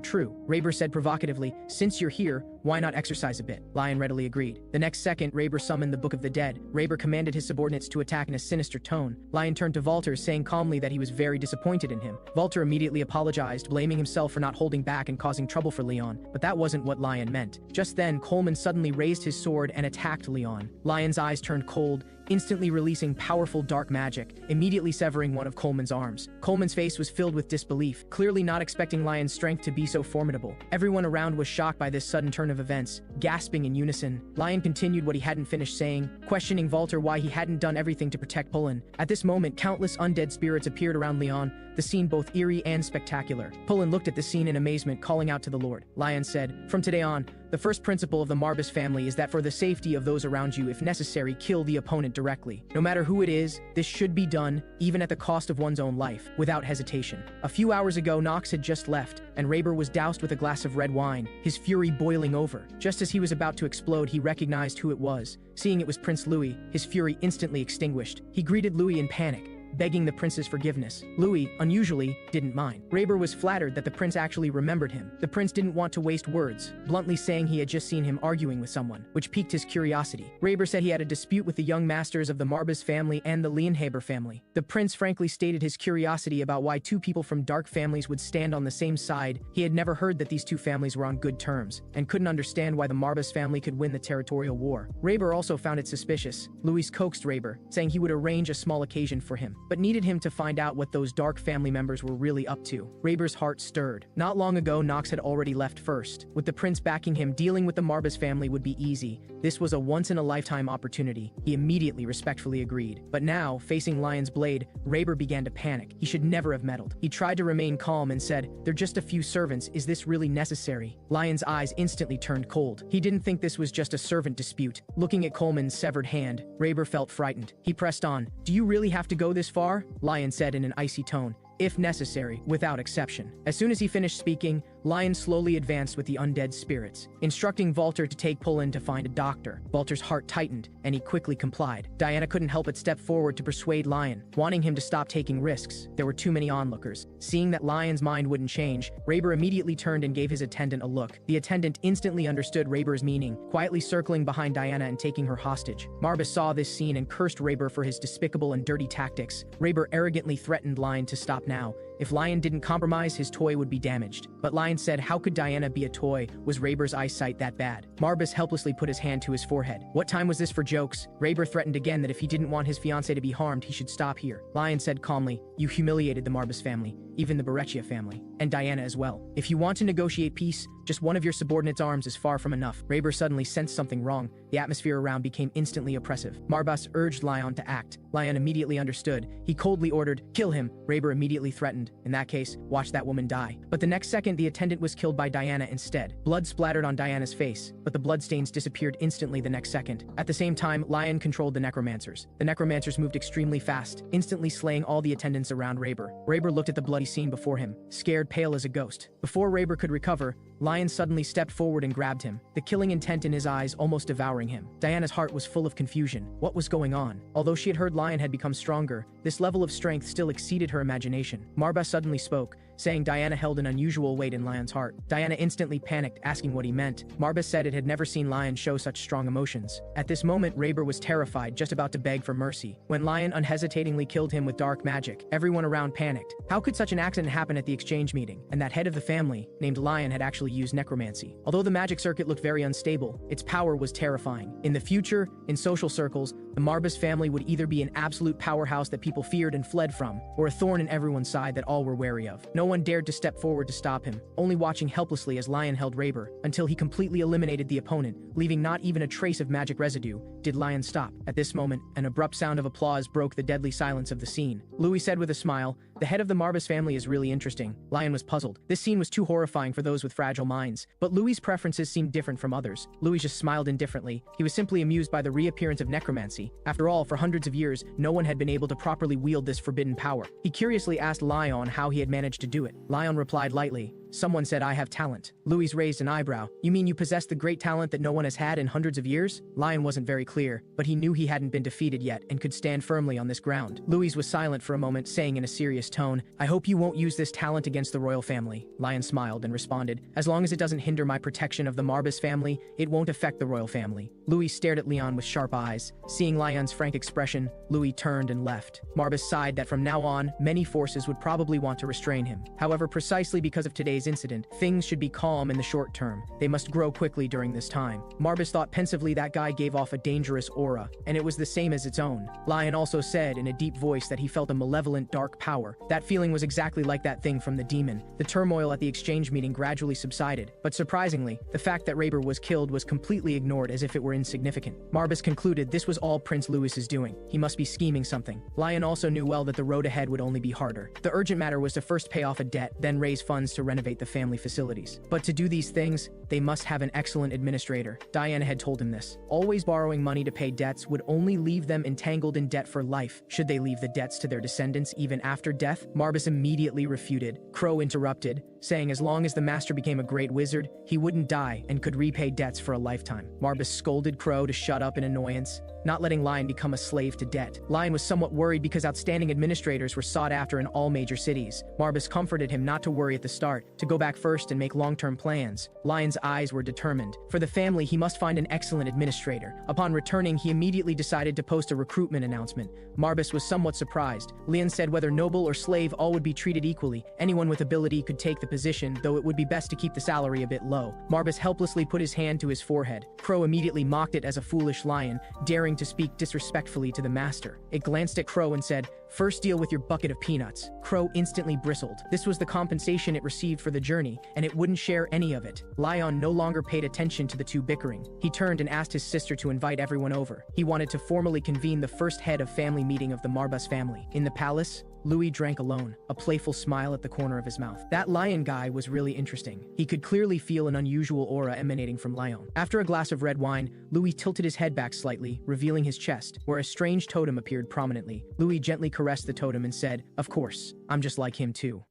true. Raber said provocatively, "Since you're here, why not exercise a bit?" Lion readily agreed. The next second, Raber summoned the Book of the Dead. Raber commanded his subordinates to attack in a sinister tone. Lion turned to Walter, saying calmly that he was very disappointed in him. Walter immediately apologized, blaming himself for not holding back and causing trouble for Leon. But that wasn't what Lion meant. Just then, Coleman suddenly raised his sword and attacked Leon. Lion's eyes turned cold, instantly releasing powerful dark magic, immediately severing one of Coleman's arms. Coleman's face was filled with disbelief, clearly not expecting Lion's strength to be so formidable. Everyone around was shocked by this sudden turn of events, gasping in unison. Lion continued what he hadn't finished saying, questioning Walter why he hadn't done everything to protect Pullen. At this moment, countless undead spirits appeared around Leon, the scene both eerie and spectacular. Pullen looked at the scene in amazement, calling out to the Lord. Lion said, "From today on, the first principle of the Marbus family is that for the safety of those around you, if necessary, kill the opponent directly. No matter who it is, this should be done, even at the cost of one's own life, without hesitation." A few hours ago, Nox had just left, and Raber was doused with a glass of red wine, his fury boiling over. Just as he was about to explode, he recognized who it was. Seeing it was Prince Louis, his fury instantly extinguished. He greeted Louis in panic, begging the prince's forgiveness. Louis, unusually, didn't mind. Raber was flattered that the prince actually remembered him. The prince didn't want to waste words, bluntly saying he had just seen him arguing with someone, which piqued his curiosity. Raber said he had a dispute with the young masters of the Marbus family and the Leonhaber family. The prince frankly stated his curiosity about why two people from dark families would stand on the same side. He had never heard that these two families were on good terms, and couldn't understand why the Marbus family could win the territorial war. Raber also found it suspicious. Louis coaxed Raber, saying he would arrange a small occasion for him. but needed him to find out what those dark family members were really up to. Raber's heart stirred. Not long ago, Nox had already left first. With the prince backing him, dealing with the Marbas family would be easy. This was a once-in-a-lifetime opportunity. He immediately respectfully agreed. But now, facing Lion's blade, Raber began to panic. He should never have meddled. He tried to remain calm and said, "They're just a few servants. Is this really necessary?" Lion's eyes instantly turned cold. He didn't think this was just a servant dispute. Looking at Coleman's severed hand, Raber felt frightened. He pressed on. "Do you really have to go this far?" Lion said in an icy tone. "If necessary, without exception." As soon as he finished speaking, Lion slowly advanced with the undead spirits, instructing Walter to take Pullen to find a doctor. Walter's heart tightened, and he quickly complied. Diana couldn't help but step forward to persuade Lion, wanting him to stop taking risks. There were too many onlookers. Seeing that Lion's mind wouldn't change, Raber immediately turned and gave his attendant a look. The attendant instantly understood Raber's meaning, quietly circling behind Diana and taking her hostage. Marbas saw this scene and cursed Raber for his despicable and dirty tactics. Raber arrogantly threatened Lion to stop now. If Lion didn't compromise, his toy would be damaged. But Lion said, how could Diana be a toy? Was Raber's eyesight that bad? Marbas helplessly put his hand to his forehead. What time was this for jokes? Raber threatened again that if he didn't want his fiancée to be harmed, he should stop here. Lion said calmly, "You humiliated the Marbas family, even the Berechia family, and Diana as well. If you want to negotiate peace, just one of your subordinates' arms is far from enough." Raber suddenly sensed something wrong. The atmosphere around became instantly oppressive. Marbas urged Lion to act. Lion immediately understood. He coldly ordered, "Kill him." Raber immediately threatened, "In that case, watch that woman die." But the next second, the attendant was killed by Diana instead. Blood splattered on Diana's face, but the bloodstains disappeared instantly the next second. At the same time, Lion controlled the necromancers. The necromancers moved extremely fast, instantly slaying all the attendants around Raber. Raber looked at the bloody scene before him, scared, pale as a ghost. Before Raber could recover, Lion suddenly stepped forward and grabbed him, the killing intent in his eyes almost devouring him. Diana's heart was full of confusion. What was going on? Although she had heard Lion had become stronger, this level of strength still exceeded her imagination. Marbas suddenly spoke, saying Diana held an unusual weight in Lion's heart. Diana instantly panicked, asking what he meant. Marbas said it had never seen Lion show such strong emotions. At this moment, Raber was terrified, just about to beg for mercy, when Lion unhesitatingly killed him with dark magic. Everyone around panicked. How could such an accident happen at the exchange meeting? And that head of the family, named Lion, had actually used necromancy. Although the magic circuit looked very unstable, its power was terrifying. In the future, in social circles, the Marbas family would either be an absolute powerhouse that people feared and fled from, or a thorn in everyone's side that all were wary of. No one dared to step forward to stop him, only watching helplessly as Lion held Raber, until he completely eliminated the opponent, leaving not even a trace of magic residue. Did Lion stop? At this moment, an abrupt sound of applause broke the deadly silence of the scene. Louis said with a smile, "The head of the Marbas family is really interesting." Lion was puzzled. This scene was too horrifying for those with fragile minds, but Louis's preferences seemed different from others. Louis just smiled indifferently. He was simply amused by the reappearance of necromancy. After all, for hundreds of years, no one had been able to properly wield this forbidden power. He curiously asked Lion how he had managed to do it. Lion replied lightly, "Someone said I have talent." Louis raised an eyebrow. "You mean you possess the great talent that no one has had in hundreds of years?" Lion wasn't very clear, but he knew he hadn't been defeated yet and could stand firmly on this ground. Louis was silent for a moment, saying in a serious tone, "I hope you won't use this talent against the royal family." Lion smiled and responded, "As long as it doesn't hinder my protection of the Marbas family, it won't affect the royal family." Louis stared at Leon with sharp eyes. Seeing Lion's frank expression, Louis turned and left. Marbas sighed that from now on, many forces would probably want to restrain him. However, precisely because of today's incident, things should be calm in the short term. They must grow quickly during this time. Marbas thought pensively that guy gave off a dangerous aura, and it was the same as its own. Lion also said in a deep voice that he felt a malevolent dark power. That feeling was exactly like that thing from the demon. The turmoil at the exchange meeting gradually subsided, but surprisingly, the fact that Raber was killed was completely ignored as if it were insignificant. Marbas concluded this was all Prince Louis's doing. He must be scheming something. Lion also knew well that the road ahead would only be harder. The urgent matter was to first pay off a debt, then raise funds to renovate the family facilities. But to do these things, they must have an excellent administrator. Diana had told him this. Always borrowing money to pay debts would only leave them entangled in debt for life. Should they leave the debts to their descendants even after death? Marbas immediately refuted. Crow interrupted, saying as long as the master became a great wizard, he wouldn't die and could repay debts for a lifetime. Marbas scolded Crow to shut up in annoyance, not letting Lion become a slave to debt. Lion was somewhat worried because outstanding administrators were sought after in all major cities. Marbas comforted him not to worry at the start, to go back first and make long-term plans. Lion's eyes were determined. For the family, he must find an excellent administrator. Upon returning, he immediately decided to post a recruitment announcement. Marbas was somewhat surprised. Leon said whether noble or slave, all would be treated equally. Anyone with ability could take the position, though it would be best to keep the salary a bit low. Marbas helplessly put his hand to his forehead. Crow immediately mocked it as a foolish lion, daring to speak disrespectfully to the master. It glanced at Crow and said, First deal with your bucket of peanuts. Crow instantly bristled. This was the compensation it received for the journey, and it wouldn't share any of it. Lion no longer paid attention to the two bickering. He turned and asked his sister to invite everyone over. He wanted to formally convene the first head of family meeting of the Marbus family. In the palace, Louis drank alone, a playful smile at the corner of his mouth. That lion guy was really interesting. He could clearly feel an unusual aura emanating from Lion. After a glass of red wine, Louis tilted his head back slightly, revealing his chest, where a strange totem appeared prominently. Louis gently caressed the totem and said, "Of course, I'm just like him too."